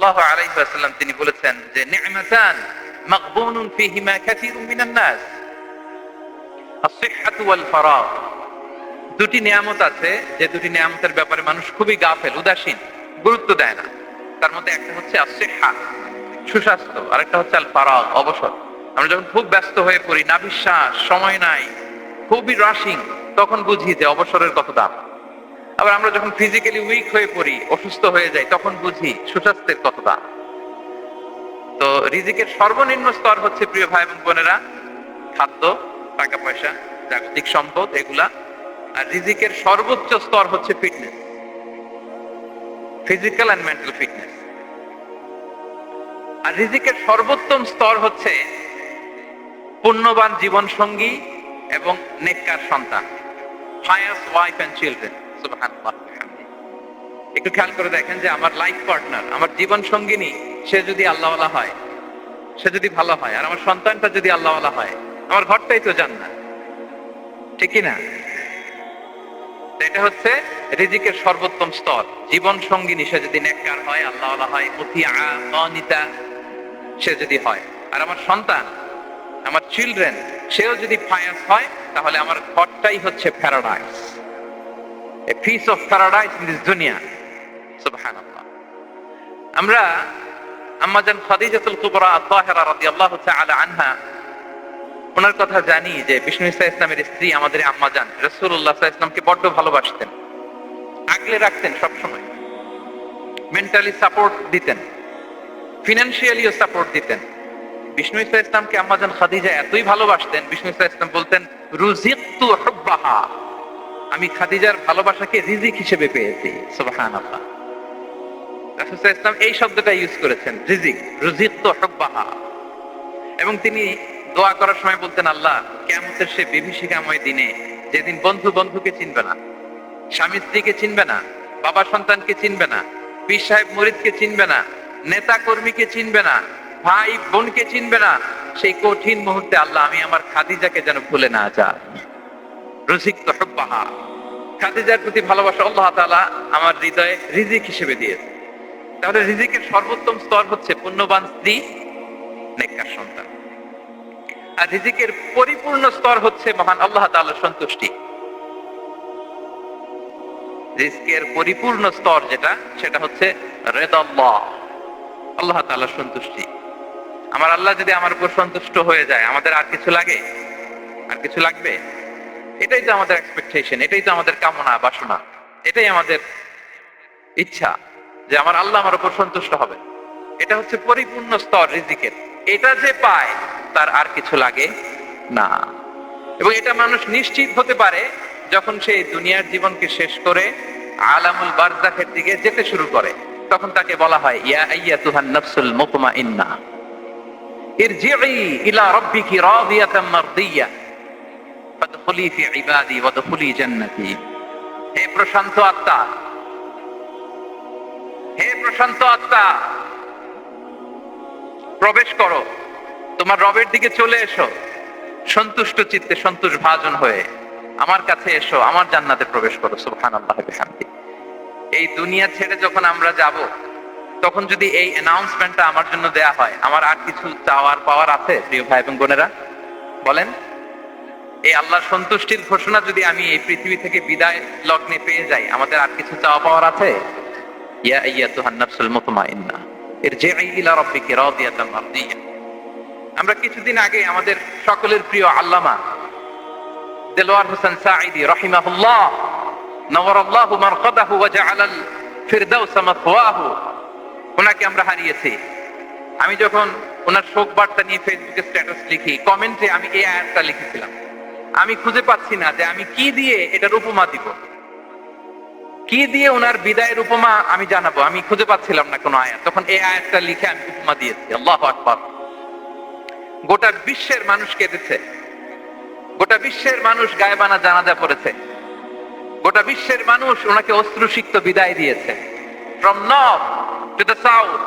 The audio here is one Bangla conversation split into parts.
সাল্লাল্লাহু আলাইহি ওয়াসাল্লাম তিনি বলেছেন যে নি'মাতান মাগবুনুন ফীহিমা কাসীরুম মিনান নাস, আস-সিহহাতু ওয়াল ফারাগ। দুটি নিয়ামত আছে যে দুটি নিয়ামতের ব্যাপারে মানুষ খুবই গাফেল, উদাসীন, গুরুত্ব দেয় না। তার মধ্যে একটা হচ্ছে আস-সিহহা, সুস্বাস্থ্য, আর একটা হচ্ছে আল ফারাগ, অবসর। আমরা যখন খুব ব্যস্ত হয়ে পড়ি, নাভিশ্বাস, সময় নাই, খুবই রাশিং, তখন বুঝি যে অবসরের কত দাম। আবার আমরা যখন ফিজিক্যালি উইক হয়ে পড়ি, অসুস্থ হয়ে যাই, তখন বুঝি সুস্বাস্থ্যের কত দাম। তো রিজিকের সর্বনিম্ন স্তর হচ্ছে, প্রিয় ভাই এবং বোনেরা, খাদ্য, টাকা পয়সা, জাগতিক সম্পদ, এগুলা। আর রিজিকের সর্বোচ্চ স্তর হচ্ছে fitness, physical and mental fitness. আর রিজিকের সর্বোত্তম স্তর হচ্ছে পুণ্যবান জীবন সঙ্গী এবং নেককার সন্তান, pious wife and children। সুবহানাল্লাহ। একটু খেয়াল করে দেখেন যে আমার লাইফ পার্টনার, আমার জীবন সঙ্গিনী, সে যদি আল্লাহওয়ালা হয়, সে যদি ভালো হয়, আর আমার সন্তানটা যদি আল্লাহওয়ালা হয়, আমার ঘরটাই তো জান্নাত, ঠিক কি না? এটা হচ্ছে রিজিকের সর্বোত্তম স্তর। জীবন সঙ্গিনী সে যদি নেককার হয়, আল্লাহওয়ালা হয়, মুতিয়া কানিতা সে যদি হয়, আর আমার সন্তান, আমার চিলড্রেন, সেও যদি পায়াস হয়, তাহলে আমার ঘরটাই হচ্ছে paradise, a piece of paradise in this দুনিয়া। সুবহানাল্লাহ। আমরা আম্মাজান খাদিজাতুল কুবরা আত-তাহিরা রাদিয়াল্লাহু তাআলা আনহা, ওনার কথা জানি যে বিষ্ণু ঈসা ইসলামের স্ত্রী আমাদের আম্মাজান রাসূলুল্লাহ সাল্লাল্লাহু আলাইহি ওয়াসাল্লামকে বড্ড ভালোবাসতেন, আগলে রাখতেন সব সময়, মেন্টালি সাপোর্ট দিতেন, ফিনান্সিয়ালিও সাপোর্ট দিতেন। বিষ্ণু ঈসা ইসলামকে আম্মাজান খাদিজা এতই ভালোবাসতেন, বিষ্ণু ঈসা ইসলাম বলতেন রুজিকতু হুব্বাহা, আমি খাদিজার ভালোবাসাকে রিজিক হিসেবে পেয়েছি। সুবহানাল্লাহ। রাসূল সাল্লাল্লাহু আলাইহি ওয়াসাল্লাম এই শব্দটা ইউজ করেছেন, রিজিক, রুজিকতু হুব্বাহা। এবং তিনি দোয়া করার সময় বলতেন, আল্লাহ, কিয়ামতের সে বিভীষিকাময় দিনে, যেদিন বন্ধু বন্ধুকে চিনবে না, স্বামী স্ত্রীকে চিনবে না, বাবা সন্তানকে চিনবে না, পীর সাহেব মুরিদকে চিনবে না, নেতা কর্মীকে চিনবে না, ভাই বোনকে চিনবে না, সেই কঠিন মুহূর্তে আল্লাহ, আমি আমার খাদিজাকে যেন ভুলে না যাই। রুজিকতু হুব্বাহা, খাদিজার প্রতি ভালোবাসা আল্লাহ তাআলা আমার হৃদয়ে রিজিক হিসেবে দিয়েছে। তাহলে রিজিকের সর্বোত্তম স্তর হচ্ছে পুণ্যবান স্ত্রী, নেককার সন্তান। আর রিজিকের পরিপূর্ণ স্তর হচ্ছে মহান আল্লাহ তাআলার সন্তুষ্টি। রিজিকের পরিপূর্ণ স্তর যেটা, সেটা হচ্ছে রিদাল্লাহ, আল্লাহ তাআলার সন্তুষ্টি। আমার আল্লাহ যদি আমার উপর সন্তুষ্ট হয়ে যায়, আমাদের আর কিছু লাগে? আর কিছু লাগবে? এটাই তো আমাদের এক্সপেকটেশন, এটাই তো আমাদের কামনা বাসনা, এটাই আমাদের ইচ্ছা যে আমার আল্লাহ আমার উপর সন্তুষ্ট হবে। এটা হচ্ছে পরিপূর্ণ স্তর রিজিকের। এটা যে পায়, তার আর কিছু লাগে না। এবং এটা মানুষ নিশ্চিত হতে পারে যখন সে দুনিয়ার জীবনকে শেষ করে আলামুল বারজাখের দিকে যেতে শুরু করে। তখন তাকে বলা হয়, ইয়া আইয়াতুহান নাফসুল মুতমাইন্নাহ ইরজিই ইলা রাব্বিকি রাদিয়াতাম মারদিয়া ফাদখুলি ফি ইবাদি ওয়াদখুলি জান্নাতি। হে প্রশান্ত আত্মা, হে প্রশান্ত আত্মা, প্রবেশ করো, তোমার রবের দিকে চলে এসো, সন্তুষ্ট চিত্তে, সন্তোষ ভাজন হয়ে আমার কাছে এসো, আমার জান্নাতে প্রবেশ করো। সুবহানাল্লাহ ওয়া বিহামদিহি। এই দুনিয়া ছেড়ে যখন আমরা যাব, তখন যদি এই অ্যানাউন্সমেন্টটা আমার জন্য দেয়া হয়, আমার আর কিছু চাওয়ার পাওয়ার আছে? প্রিয় ভাই এবং বোনেরা, বলেন, এই আল্লাহর সন্তুষ্টির ঘোষণা যদি আমি এই পৃথিবী থেকে বিদায় লগ্নে পেয়ে যাই, আমাদের আর কিছু চাওয়া পাওয়ার আছে? ইয়া আইয়াতুহান নাফসুল মুতমাইন্নাহ ইরজিই ইলা রাব্বিকি রাদিয়াতাম মারদিয়া। আমরা কিছুদিন আগে আমাদের সকলের প্রিয় আল্লামা দেলোয়ার হোসেন সাঈদী রাহিমাহুল্লাহ নওয়ারাল্লাহু মারকাদাহু ওয়া জাআলাল ফিরদাউস মাথওয়াহু, ওনাকে আমরা হারিয়েছি। আমি যখন ওনার শোক বার্তা নিয়ে ফেসবুকে স্ট্যাটাস লিখি, কমেন্টে আমি এই আয়াতটা লিখেছিলাম। আমি খুঁজে পাচ্ছি না যে আমি কি দিয়ে এটার উপমা দিব, কি দিয়ে ওনার বিদায়ের উপমা আমি জানাবো। আমি খুঁজে পাচ্ছিলাম না কোনো আয়াত। তখন এই আয়াতটা লিখে আমি উপমা দিয়েছি। আল্লাহু আকবার। গোটা বিশ্বের মানুষ কেঁদেছে, গোটা বিশ্বের মানুষ গায়েবানা জানাজা পড়েছে, গোটা বিশ্বের মানুষ ওনাকে অশ্রুসিক্ত বিদায় দিয়েছে। From north to the south,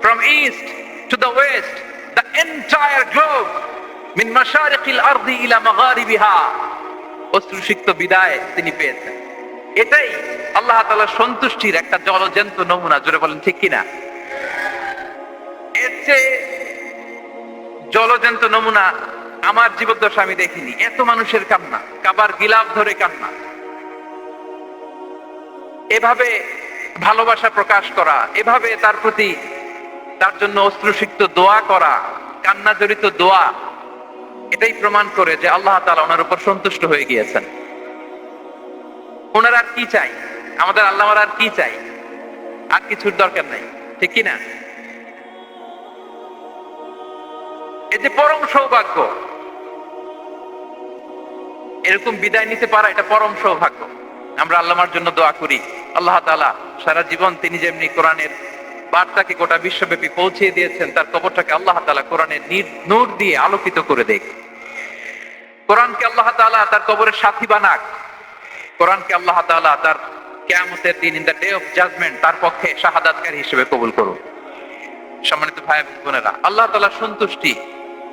from east to the west, the entire globe, min mashariqil ardi ila magharibiha, অশ্রুসিক্ত বিদায় তিনি পেয়েছেন। এটাই আল্লাহ তাআলার সন্তুষ্টির একটা জলজ্যান্ত নমুনা। জোরে বলেন ঠিক কিনা? যে জলজন্ত নমুনা আমার জীবদ্দশা আমি দেখিনি। এত মানুষের কান্না, কাবার গিলাফ ধরে কান্না, এভাবে ভালোবাসা প্রকাশ করা, এভাবে তার প্রতি তার জন্য অশ্রুসিক্ত দোয়া করা, কান্না জড়িত দোয়া, এটাই প্রমাণ করে যে আল্লাহ তাআলা ওনার উপর সন্তুষ্ট হয়ে গিয়েছেন। ওনার আর কি চাই? আমাদের আল্লাহর আর কি চাই? আর কিছুর দরকার নাই, ঠিক কি না? এই যে পরম সৌভাগ্য, এরকম বিদায় নিতে পারা, এটা পরম সৌভাগ্য। আমরা আল্লাহর জন্য দোয়া করি, আল্লাহ তাআলা সারা জীবন তিনি যেমনি কোরআনের বার্তাকে গোটা বিশ্বব্যাপী পৌঁছে দিয়েছেন, তার কবরটাকে আল্লাহ তাআলা কোরআনের নূর দিয়ে আলোকিত করে দেখ। কোরআনকে আল্লাহ তাআলা তার কবরের সাথী বানাক। কোরআনকে আল্লাহ তাআলা তার কিয়ামতের দিন, in the day of judgement, তার পক্ষে শাহাদাতকারী হিসেবে কবুল করুন। সম্মানিত ভাই এবং বোনেরা, আল্লাহ তাআলার সন্তুষ্টি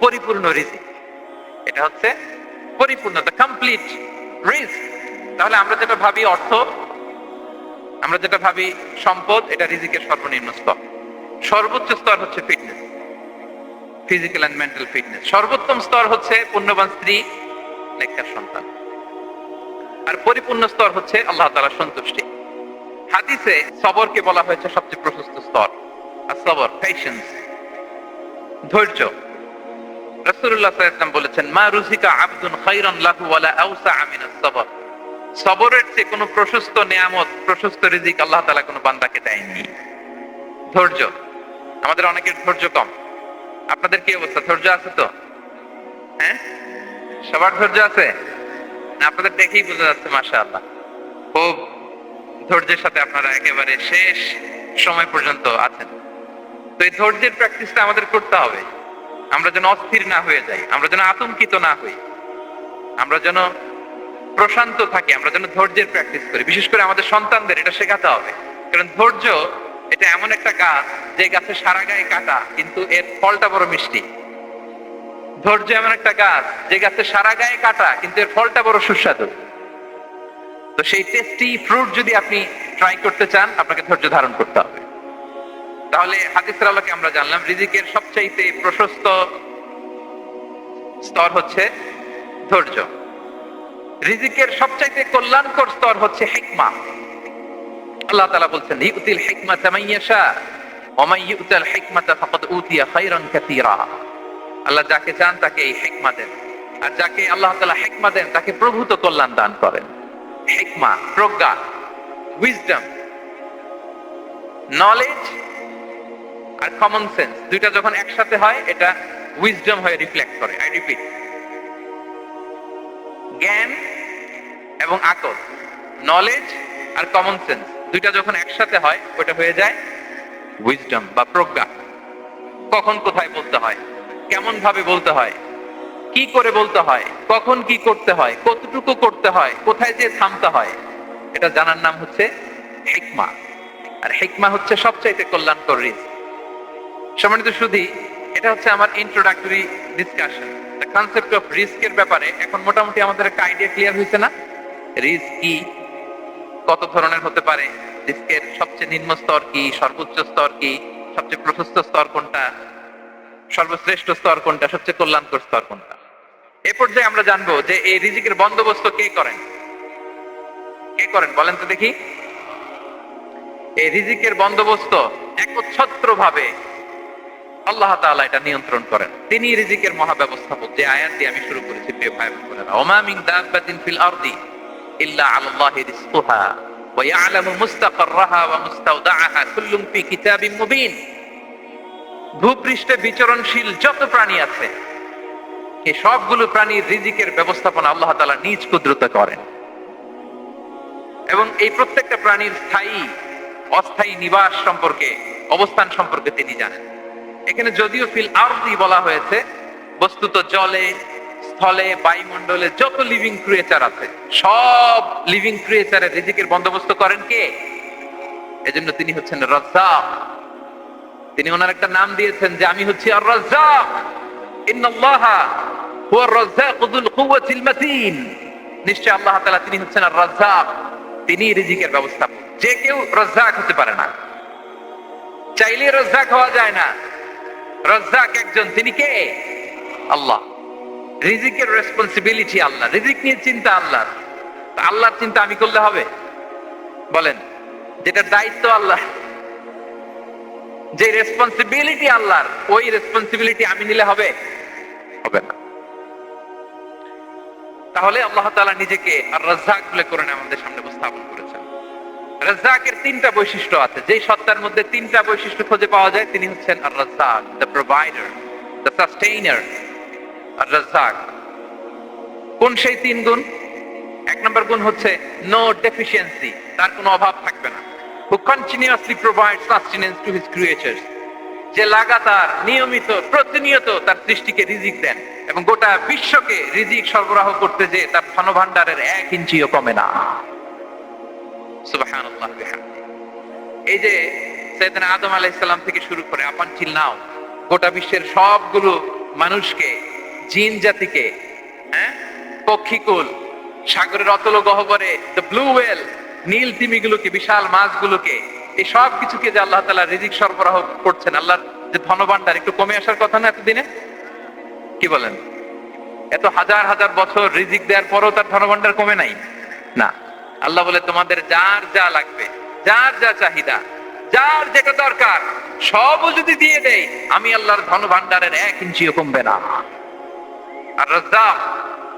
পরিপূর্ণ রিজিক, এটা হচ্ছে পরিপূর্ণ, দ্য কমপ্লিট রিজিক। তাহলে আমরা যেটা ভাবি অর্থ, আমরা যেটা ভাবি সম্পদ, এটা রিজিকের সর্বনিম্ন স্তর। সর্বোচ্চ স্তর হচ্ছে fitness, physical and mental fitness. সর্বোত্তম স্তর হচ্ছে পুণ্যবান স্ত্রী, নেককার সন্তান। আর পরিপূর্ণ স্তর হচ্ছে আল্লাহ তাআলার সন্তুষ্টি। হাদিসে সবরকে বলা হয়েছে সবচেয়ে প্রশস্ত স্তর। আর সবর, পেশেন্স, ধৈর্য। রাসূলুল্লাহ সাল্লাল্লাহু আলাইহি ওয়াসাল্লাম বলেছেন, মা রুজিকা আবদুন খায়রান লাহু ওয়ালা আওসা মিনাস সবর। সবরের চেয়ে কোনো প্রশস্ত নিয়ামত, প্রশস্ত রিজিক আল্লাহ তাআলা কোনো বান্দাকে দেয়নি। ধৈর্য, আমাদের অনেকের ধৈর্য কম। আপনাদের কি অবস্থা? ধৈর্য আছে তো? হ্যাঁ, সবার ধৈর্য আছে না? আপনাদের দেখেই বোঝা যাচ্ছে মাশাআল্লাহ, খুব ধৈর্যের সাথে আপনারা একেবারে শেষ সময় পর্যন্ত আছেন। তো এই ধৈর্যের প্র্যাকটিসটা আমাদের করতে হবে। আমরা যেন অস্থির না হয়ে যাই, আমরা যেন আতঙ্কিত না হই, আমরা যেন প্রশান্ত থাকি, আমরা যেন ধৈর্যের প্র্যাকটিস করি। বিশেষ করে আমাদের সন্তানদের এটা শেখাতে হবে। কারণ ধৈর্য এটা এমন একটা গাছ, যে গাছে সারা গায়ে কাটা কিন্তু এর ফলটা বড় মিষ্টি। ধৈর্য এমন একটা গাছ, যে গাছে সারা গায়ে কাটা কিন্তু এর ফলটা বড় সুস্বাদু। তো সেই টেস্টি ফ্রুট যদি আপনি ট্রাই করতে চান, আপনাকে ধৈর্য ধারণ করতে হবে। তাহলে হাদিসের আলোকে আমরা জানলাম রিজিকের সবচাইতে প্রশস্ত স্তর হচ্ছে ধৈর্য। রিজিকের সবচাইতে কল্যাণকর স্তর হচ্ছে হিকমা। আল্লাহ তাআলা বলছেন, ইউতিল হিকমাতা মান ইয়াশা ওয়া মান ইউতাল হিকমাতা ফাকাদ উতিয়া খায়রান কাসীরা। আল্লাহ যাকে চান তাকে এই হিকমা দেন, আর যাকে আল্লাহ তাআলা হিকমা দেন তাকে প্রভূত কল্যাণ দান করেন। হিকমা, প্রজ্ঞা, উইজডম, নলেজ আর কমন সেন্স, দুইটা যখন একসাথে হয় এটা উইজডম হয়ে রিফ্লেক্ট করে। আই রিপিট, জ্ঞান এবং আকল, নলেজ আর কমন সেন্স, দুইটা যখন একসাথে হয় ওটা হয়ে যায় উইজডম বা প্রজ্ঞা। কখন কোথায় বলতে হয়, কেমন ভাবে বলতে হয়, কি করে বলতে হয়, কখন কি করতে হয়, কতটুকু করতে হয়, কোথায় যে থামতে হয়, এটা জানার নাম হচ্ছে হিকমা। আর হিকমা হচ্ছে সবচাইতে কল্যাণকর রিস্ক। সম্মানিত সুধী, এটা হচ্ছে আমার introductory discussion. The concept of রিস্কের ব্যাপারে এখন মোটামুটি আমাদের একটা আইডিয়া ক্লিয়ার হয়েছে না? রিস্ক কি, কত ধরনের হতে পারে, রিস্কের সবচেয়ে নিম্ন স্তর কি, সর্বোচ্চ স্তর কি, সবচেয়ে প্রশস্ত স্তর কোনটা, সর্বশ্রেষ্ঠ স্তর কোনটা, সবচেয়ে কল্যাণকর স্তর কোনটা। এ পর্যায়ে আমরা জানবো যে এই রিজিকের বন্দোবস্ত কে করেন। কে করেন বলেন তো দেখি? এই রিজিকের বন্দোবস্ত একচ্ছত্র ভাবে আল্লাহ তাআলা এটা নিয়ন্ত্রণ করেন। তিনি রিজিকের মহাব্যবস্থাপক। যে আয়াত দিয়ে আমি শুরু করেছি, প্রিয় ভাই বোনেরা, ওমা মিন দাব্বাতিন ফিল আরদি ইল্লা আলাল্লাহি রিজকুহা ওয়া ইয়ালামু মুস্তাকাররাহা ওয়া মুস্তাওদাআহা কুল্লুম ফি কিতাবিম মুবিন। ভূপৃষ্ঠে বিচরণশীল যত প্রাণী আছে, এই সবগুলো প্রাণীর রিজিকের ব্যবস্থাপনা আল্লাহ তাআলা নিজ কুদরতে করেন। এবং এই প্রত্যেকটা প্রাণীর স্থায়ী অস্থায়ী নিবাস সম্পর্কে, অবস্থান সম্পর্কে তিনি জানেন। এখানে যদিও ফিল আরদি বলা হয়েছে, বস্তুত জলে, স্থলে, বায়ুমণ্ডলে যত লিভিং ক্রিয়েচার আছে, সব লিভিং ক্রিয়েচারের রিজিকের বন্দোবস্ত করেন কে? এজন্য তিনি হচ্ছেন রাজ্জাক। তিনি ওনার একটা নাম দিয়েছেন যে আমি হচ্ছি আর রাজ্জাক। ইন্নাল্লাহা হুয়ার রাজ্জাকু যুল কুওয়াতিল মাতিন। নিশ্চয় আল্লাহ তাআলা তিনি হচ্ছেন আর রাজ্জাক, তিনি রিজিকের ব্যবস্থাপক। যে কেউ রাজ্জাক হতে পারে না, চাইলে রাজ্জাক হওয়া যায় না। রাজ্জাক একজন, তিনি কে? আল্লাহ। রিজিকের রেসপন্সিবিলিটি আল্লাহ, রিজিক নিয়ে চিন্তা আল্লাহ। আল্লাহর চিন্তা আমি করলে হবে? বলেন, যেটার দায়িত্ব আল্লাহ, যে রেসপন্সিবিলিটি আল্লাহর, ওই রেসপন্সিবিলিটি আমি নিলে হবে? হবে না। তাহলে আল্লাহ তাআলা নিজেকে আর রাজ্জাক বলে কোরআনে আমাদের সামনে উপস্থাপন করেছেন। রাজ্জাকের তিনটা বৈশিষ্ট্য আছে, যেই সত্তার মধ্যে তিনটা বৈশিষ্ট্য খুঁজে পাওয়া যায় তিনি হচ্ছেন আর রাজ্জাক, দ্য প্রোভাইডার, দ্য সাস্টেইনার। আর রাজ্জাক কোন সেই তিন গুণ? এক নম্বর গুণ হচ্ছে নো ডেফিসিয়েন্সি, তার কোনো অভাব থাকবে না। হু continuously provides sustenance to his creatures, যে লাগাতার নিয়মিত প্রতিনিয়ত তার সৃষ্টিকে রিজিক দেন এবং গোটা বিশ্বকে রিজিক সরবরাহ করতে যে তার ধনভাণ্ডারের 1 ইঞ্চিও কমে না। সুবহানাল্লাহ বিহামদি। এই যে সাইয়েদনা আদম আলাইহিস সালাম থেকে শুরু করে আপ আনটিল নাও গোটা বিশ্বের সবগুলো মানুষকে, জিন জাতিকে, পক্ষীকুল, সাগরের অতল গহ্বরে দ্য ব্লু ওয়েল, নীল তিমিগুলোকে, বিশাল মাছগুলোকে, এই সব কিছুকে যে আল্লাহ তাআলা রিজিক সরবরাহ করছেন, আল্লাহর যে ধনভাণ্ডার একটু কমে আসার কথা না এতদিনে? কি বলেন? এত হাজার হাজার বছর রিজিক দেওয়ার পরও তার ধনভাণ্ডার কমে নাই? না। আল্লাহ বলে তোমাদের যার যা লাগবে, যার যা চাহিদা, যার যেটা দরকার সবও যদি দিয়ে দেই, আমি আল্লাহর ধনভাণ্ডারের 1 ইঞ্চিও কমবে না। আর Razzak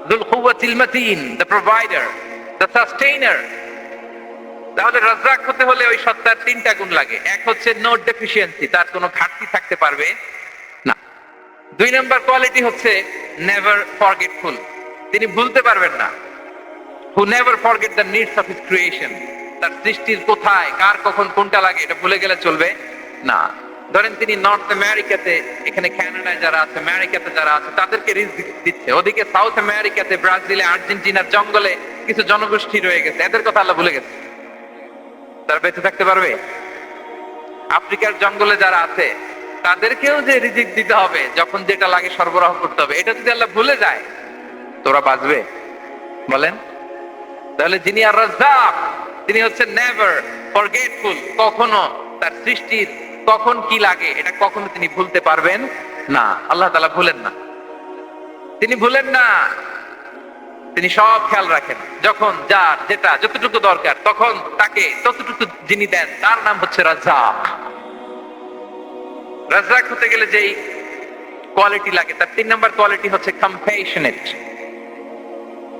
যুল কুওয়াতিল মাতিন, the provider, the sustainer. তাহলে রাজ্জাক হতে হলে ওই সত্তার তিনটা গুণ লাগে। এক হচ্ছে নো ডেফিসিয়েন্সি, তার কোনো ঘাটতি থাকতে পারবে না। 2 নম্বর কোয়ালিটি হচ্ছে নেভার ফরগেটফুল, তিনি ভুলতে পারবেন না। Who never forget the needs of his creation, তার সৃষ্টির কোথায় কার কখন কোনটা লাগে এটা ভুলে গেলে চলবে না। ধরেন তিনি নর্থ আমেরিকাতে, এখানে কানাডায় যারা আছে, আমেরিকাতে যারা আছে, তাদেরকে রিজিক দিচ্ছে। ওদিকে সাউথ আমেরিকাতে, ব্রাজিলে, আর্জেন্টিনার জঙ্গলে কিছু জনগোষ্ঠী রয়ে গেছে, এদের কথা আল্লাহ ভুলে গেছে। তারা বেঁচে থাকতে পারবে? আফ্রিকার জঙ্গলে যারা আছে তাদেরকেও যে রিজিক দিতে হবে, যখন যেটা লাগে সরবরাহ করতে হবে, এটা যদি আল্লাহ ভুলে যায় তোরা বাঁচবে? বলেন। তাহলে যিনি আর রাজ্জাক তিনি হচ্ছেন নেভার ফরগেটফুল, কখনো তার সৃষ্টির কখন কি লাগে এটা কখনো তিনি ভুলতে পারবেন না। আল্লাহ তাআলা ভুলেন না, তিনি ভুলেন না, তিনি সব খেয়াল রাখেন। যখন যার যেটা যতটুকু দরকার তখন তাকে ততটুকু যিনি দেন তার নাম হচ্ছে রাজ্জাক। রাজ্জাক হতে গেলে যেই কোয়ালিটি লাগে তার 3 নম্বর কোয়ালিটি হচ্ছে কম্প্যাশনেট।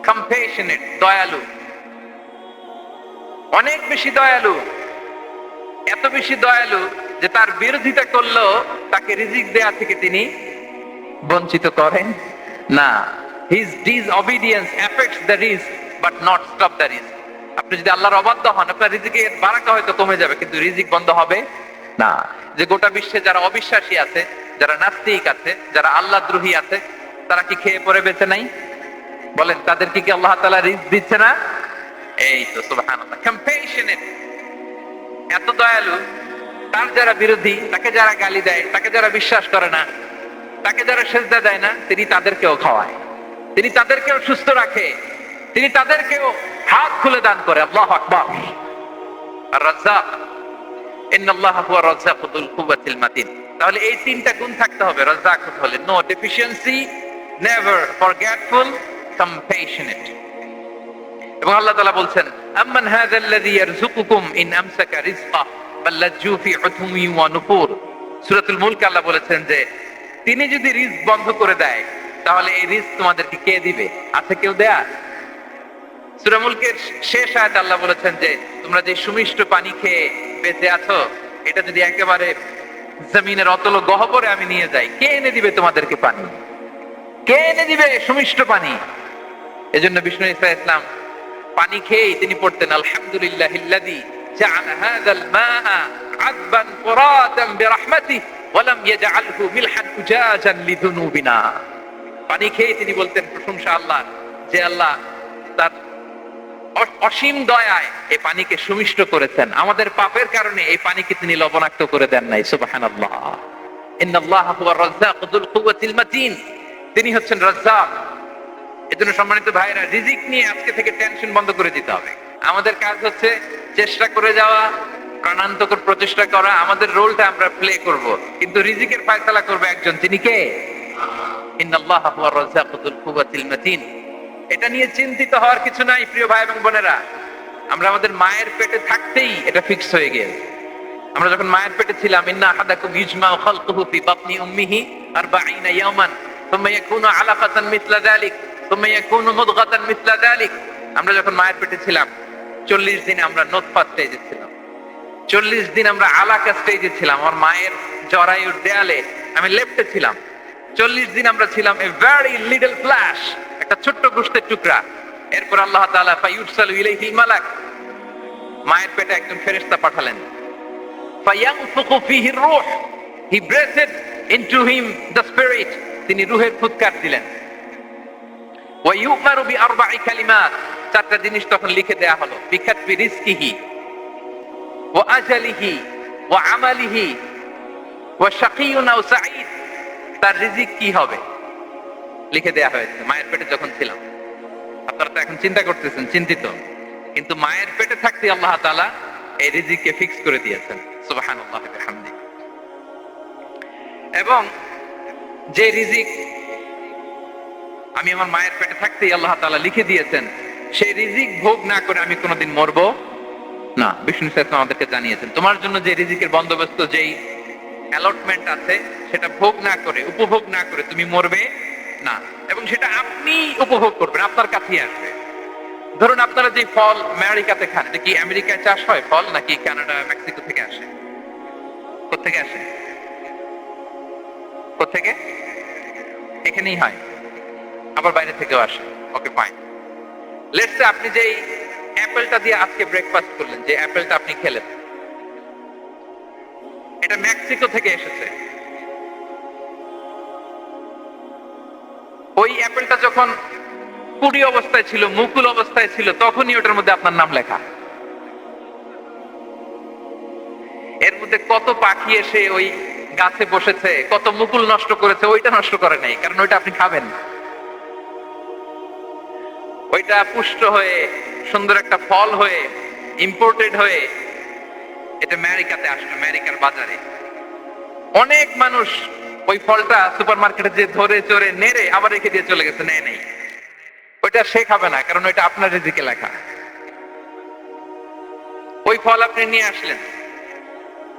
কম্প্যাশনেট, দয়ালু, অনেক বেশি দয়ালু। এত বেশি দয়ালু যে তার বিরোধিতা করলেও তাকে রিজিক দেয়া থেকে তিনি বঞ্চিত করেন না। His disobedience affects the risk but not stop the risk. আপনি যদি আল্লাহর অবাধ্য হন, আপনার রিজিকের বারাকা হয়তো কমে যাবে কিন্তু রিজিক বন্ধ হবে না। যে গোটা বিশ্বে যারা অবিশ্বাসী আছে, যারা নাস্তিক আছে, যারা আল্লাহদ্রোহী আছে, তারা কি খেয়ে পরে বেঁচে নাই? বলেন, তাদেরকে কি আল্লাহ তাআলা রিজিক দিচ্ছে না? এই তো সুবহানাল্লাহ। কম্প্যাশনেট, এত দয়ালু, তার যারা বিরোধী, তাকে যারা গালি দেয়, তাকে যারা বিশ্বাস করে না, তাকে যারা সেজদা দেয় না, তিনি তাদেরকেও খাওয়ায়, তিনি তাদেরকেও সুস্থ রাখে, তিনি তাদেরকেও হাত খুলে দান করে। আল্লাহু আকবার। আর রাজ্জাক, ইন্নাল্লাহা হুয়া রাজ্জাকু যুল কুওয়াতিল মাতিন। তাহলে এই তিনটা গুণ থাকতে হবে রাজ্জাক হতে হলে: no deficiency, never forgetful, compassionate. এবং আল্লাহ তাআলা বলছেন, আম্মান হাযাল্লাযী ইয়ারযুকুকুম ইন আমসাকা রিজকা বাল লাজ্জু ফি উতুমি ওয়া নুফুর। সূরাতুল মুলক আল্লাহ বলেছেন যে তিনি যদি রিজক বন্ধ করে দেয় তাহলে এই রিজক তোমাদেরকে কে দিবে? আছে কেউ দেয়া? সূরা মুলকের শেষ আয়াতে আল্লাহ বলেছেন যে তোমরা যে সুমিষ্ট পানি খেয়ে বেঁচে আছো, এটা যদি একেবারে জমিনের অতল গহ্বরে আমি নিয়ে যাই, কে এনে দিবে তোমাদেরকে পানি? কে এনে দিবে সুমিষ্ট পানি? এজন্য বিষ্ণু ঈসা ইসলাম পানি খেয়েই তিনি পড়তেন, আলহামদুলিল্লাহিল্লাযী জাআলা হাযাল মাআ আযবান ফুরাতান বিরাহমাতিহি ওয়া লাম ইয়াজআলহু মিলহান উজাজান লিযুনুবিনা। পানি খেয়ে তিনি বলতেন প্রশংসা আল্লাহ, যে আল্লাহ তার অসীম দয়ায় এই পানিকে সুমিষ্ট করেছেন, আমাদের পাপের কারণে এই পানিকে তিনি লবণাক্ত করে দেন নাই। সুবহানাল্লাহ। ইন্নাল্লাহা হুয়া রাজ্জাকু যুল কুওয়াতিল মাতিন, তিনি হচ্ছেন রাজ্জাক। এজন্য সম্মানিত ভাইরা, রিজিক নিয়ে আজকে থেকে টেনশন বন্ধ করে দিতে হবে। আমাদের কাজ হচ্ছে চেষ্টা করে যাওয়া, প্রাণান্তকর প্রচেষ্টা করা, আমাদের রোলটা আমরা প্লে করব, কিন্তু রিজিকের ফয়সালা করবে একজন, তিনি কে? ইন্নাল্লাহা হুয়ার রাজ্জাকুল কুওয়াতিল মাতিন। এটা নিয়ে চিন্তিত হওয়ার কিছু নাই প্রিয় ভাই এবং বোনেরা। আমরা আমাদের মায়ের পেটে থাকতেই এটা ফিক্স হয়ে গিয়েছে। আমরা যখন মায়ের পেটে ছিলাম, ইন্না আহাদাকুম ইজমাউ খালকুহু ফি বাতনি উম্মিহি 40 ইয়াওমান সুম্মা ইয়াকুনু আলাকাতান মিসলা যালিক সুম্মা ইয়াকুনু মুদগাতান মিসলা যালিক। আমরা যখন মায়ের পেটে ছিলাম 40 দিন আমরা নুতফা স্টেজে ছিলাম, 40 দিন আমরা আলাকা স্টেজে ছিলাম। আমার মায়ের জরায়ুর দেয়ালে আমি লেপ্টে ছিলাম। 40 দিন আমরা ছিলাম এ ভেরি লিটল ফ্ল্যাশ, একটা ছোট্ট গোশতের টুকরা। এরপর আল্লাহ তাআলা ফায়ুরসালু ইলাইহিল মালাক, মায়ের পেটে একজন ফেরেশতা পাঠালেন। ফায়ানফুকু ফিহি রূহ, he breathed into him the spirit, তিনি রূহের ফুৎকার দিলেন। ওয়া ইউমারু বিআরবা'i কালিমাত, চারটা জিনিস তখন লিখে দেয়া হলো। বিকাতবি রিজকিহি ওয়া আজালিহি ওয়া আমালিহি ওয়া শাকিয়ুন আও সাঈদ, তার রিজিক কি হবে লিখে দেয়া হয়েছে মায়ের পেটে যখন ছিলাম। আপনারা তো এখন চিন্তা করতেছেন, চিন্তিত, কিন্তু মায়ের পেটে থাকতে আল্লাহ তাআলা এই রিজিককে ফিক্স করে দিয়েছেন। সুবহানাল্লাহি ওয়া বিহামদিহি। এবং যে রিজিক আমি আমার মায়ের পেটে থাকতেই আল্লাহ তাআলা লিখে দিয়েছেন, সেই রিজিক ভোগ না করে আমি কোনোদিন মরবো না। বিষ্ণু ইসলাম আমাদেরকে জানিয়েছেন, তোমার জন্য যে রিজিকের বন্দোবস্ত, যেই অ্যালটমেন্ট আছে, সেটা ভোগ না করে, উপভোগ না করে তুমি মরবে না। এবং সেটা আপনি উপভোগ করবেন, আপনার কাছেই আসবে। ধরুন আপনারা যে ফল আমেরিকাতে খান, এটা কি আমেরিকায় চাষ হয় ফল, নাকি কানাডা মেক্সিকো থেকে আসে? কোত্থেকে আসে? কোত্থেকে? এখানেই হয়, আবার বাইরে থেকেও আসে। Okay fine. লেটস সে আপনি যেই অ্যাপেলটা দিয়ে আজকে ব্রেকফাস্ট করলেন, যে অ্যাপেলটা আপনি খেলেন, এটা মেক্সিকো থেকে এসেছে। ওই অ্যাপেলটা যখন কুড়ি অবস্থায় ছিল, মুকুল অবস্থায় ছিল, তখনই ওটার মধ্যে আপনার নাম লেখা। এর মধ্যে কত পাখি এসে ওই গাছে বসেছে, কত মুকুল নষ্ট করেছে, ওইটা নষ্ট করে নাই, কারণ ওইটা আপনি খাবেন। ওইটা পুষ্ট হয়ে সুন্দর একটা ফল হয়ে ইম্পোর্টেড হয়ে এটা আমেরিকাতে আসলো, আমেরিকার বাজারে। অনেক মানুষ ওই ফলটা সুপার মার্কেটে যে ধরে চড়ে নেড়ে আবার রেখে দিয়ে চলে গেছে, নেয় নেই। ওইটা সে খাবে না, কারণ ওইটা আপনার রিজিকে লেখা। ওই ফল আপনি নিয়ে আসলেন,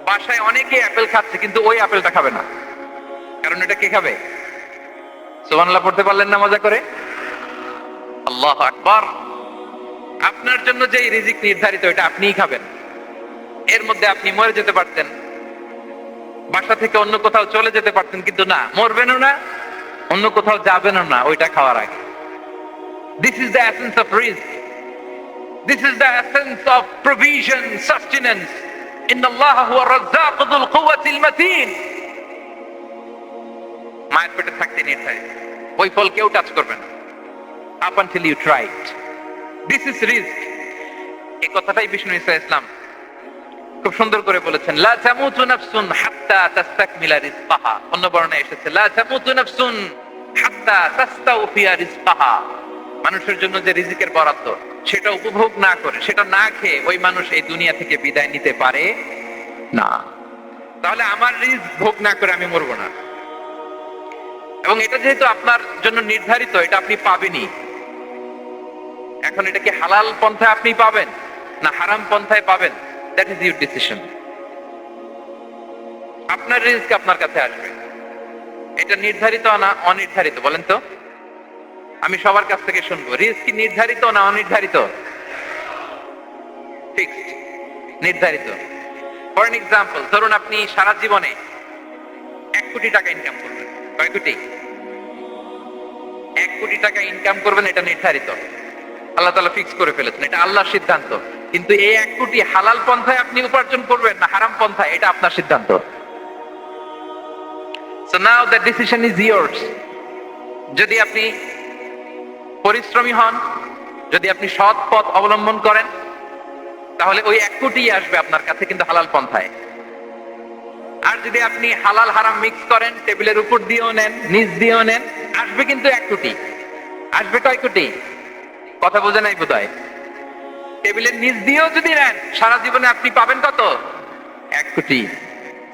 বাসায় অনেকে অ্যাপেল খাচ্ছে, কিন্তু ওই অ্যাপেলটা খাবে না, কারণ এটা কে খাবে? সুবহানাল্লাহ পড়তে পারলেন না মজা করে? আল্লাহু আকবার। আপনার জন্য যে রিজিক নির্ধারিত, এটা আপনিই খাবেন। এর মধ্যে আপনি মরে যেতে পারতেন, বাসা থেকে অন্য কোথাও চলে যেতে পারতেন, কিন্তু না, মরবেনও না, অন্য কোথাও যাবেনও না ওইটা খাওয়ার আগে। This is the essence of rizq. This is the essence of provision, sustenance. Inna Allaha huwa ar-razzaqu dhul quwwatil matin. মায়ের পেটে থাকতে নির্ধারিত, ওই ফল কেউ টাচ করবে না up until you try it. This is rizq. এই কথাটাই বিষ্ণু ঈসা ইসলাম খুব সুন্দর করে বলেছেন, লা তামুতু নাফসুন হাত্তা তাস্তাকমিলা রিজকাহা। অন্য বর্ণনায় এসেছে লা তামুতু নাফসুন হাত্তা তাস্তাওফিয়া রিজকাহা। মানুষের জন্য যে রিজিকের বরাদ্দ, সেটা উপভোগ না করে, সেটা না খেয়ে ওই মানুষ এই দুনিয়া থেকে বিদায় নিতে পারে না। তাহলে আমার রিজিক ভোগ না করে আমি মরবো না। এবং এটা যেহেতু আপনার জন্য নির্ধারিত, এটা আপনি পাবেনই। এখন এটা কি হালাল পন্থায় আপনি পাবেন না হারাম পন্থায় পাবেন, দ্যাট ইজ ইউর ডিসিশন। আপনার রিজিক আপনার কাছে আসবে। এটা নির্ধারিত না অনির্ধারিত, বলেন তো? আমি সবার কাছ থেকে শুনবো, রিজিক কি নির্ধারিত না অনির্ধারিত? ফিক্সড, নির্ধারিত। ফর এন এক্সাম্পল, ধরুন আপনি সারা জীবনে 1 কোটি টাকা ইনকাম করবেন। কয় কোটি? 1 কোটি টাকা ইনকাম করবেন, এটা নির্ধারিত, আল্লাহ তাআলা ফিক্স করে ফেলেছেন, এটা আল্লাহর সিদ্ধান্ত। কিন্তু এই 1 কোটি হালাল পন্থায় আপনি উপার্জন করবেন না হারাম পন্থায়, এটা আপনার সিদ্ধান্ত। So now the decision is yours. যদি আপনি পরিশ্রমী হন, যদি আপনি সৎ পথ অবলম্বন করেন, তাহলে ওই 1 কোটি আসবে আপনার কাছে, কিন্তু হালাল পন্থায়। আর যদি আপনি হালাল হারাম মিক্স করেন, টেবিলের উপর দিয়েও নেন, নিচ দিয়েও নেন, আসবে কিন্তু 1 কোটি। আসবে কয় কোটি? কথা বোঝে নাই বোধহয়। টেবিলের নিচ দিয়েও যদি নেন, সারা জীবনে আপনি পাবেন কত? 1 কোটি।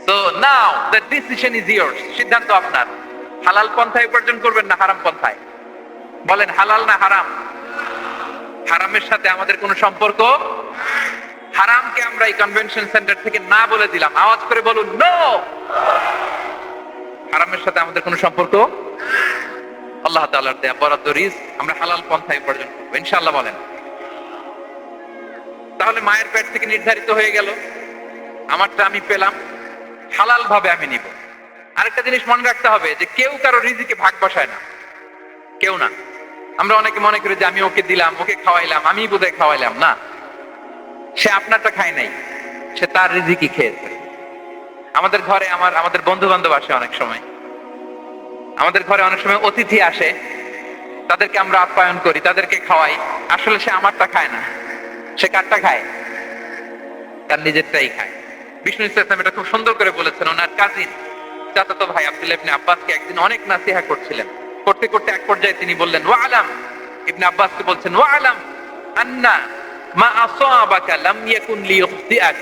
So now the decision is years, সিদ্ধান্ত আপনার। হালাল পন্থায় উপার্জন করবেন না হারাম পন্থায়? বলেন হালাল না হারাম? হারামের সাথে আমাদের কোনো সম্পর্ক? হারামকে আমরা এই কনভেনশন সেন্টার থেকে না বলে দিলাম, আওয়াজ করে বলুন নো। হারামের সাথে আমাদের কোনো সম্পর্ক? আল্লাহ তাআলার দেয়া বরাদ্দ রিজক আমরা হালাল পন্থায় উপার্জন করব ইনশাআল্লাহ। বলেন। তাহলে মায়ের পেট থেকে নির্ধারিত হয়ে গেল, আমারটা আমি পেলাম, হালাল ভাবে আমি নিব। আরেকটা জিনিস মনে রাখতে হবে যে কেউ কারো রিজিকে ভাগ বসায় না, কেউ না। আমরা অনেকে মনে করি যে আমি ওকে দিলাম, ওকে খাওয়াইলাম, আমি বোধহয় খাওয়াইলাম। না, সে আপনারটা খায় নাই, সে তার রিজিকই খেয়েছে। আমাদের ঘরে আমাদের বন্ধু বান্ধব আসে অনেক সময়, আমাদের ঘরে অনেক সময় অতিথি আসে, তাদেরকে আমরা আপ্যায়ন করি, তাদেরকে খাওয়াই। আসলে সে আমারটা খায় না, সে কারটা খায়? তার নিজেরটাই খায়। বিষ্ণু ইসলাম এটা খুব সুন্দর করে বলেছেন। ওনার কাজিন চাচাতো ভাই আব্দুল্লাহ ইবনে আব্বাসকে একদিন অনেক নাসিহা করছিলেন। করতে করতে এক পর্যায়ে তিনি বললেন, ওয়া আলাম, ইবনে আব্বাসকে বলছেন, ওয়া আলাম আন্না মা আসাবাকা লাম ইয়াকুন লিইখতিআক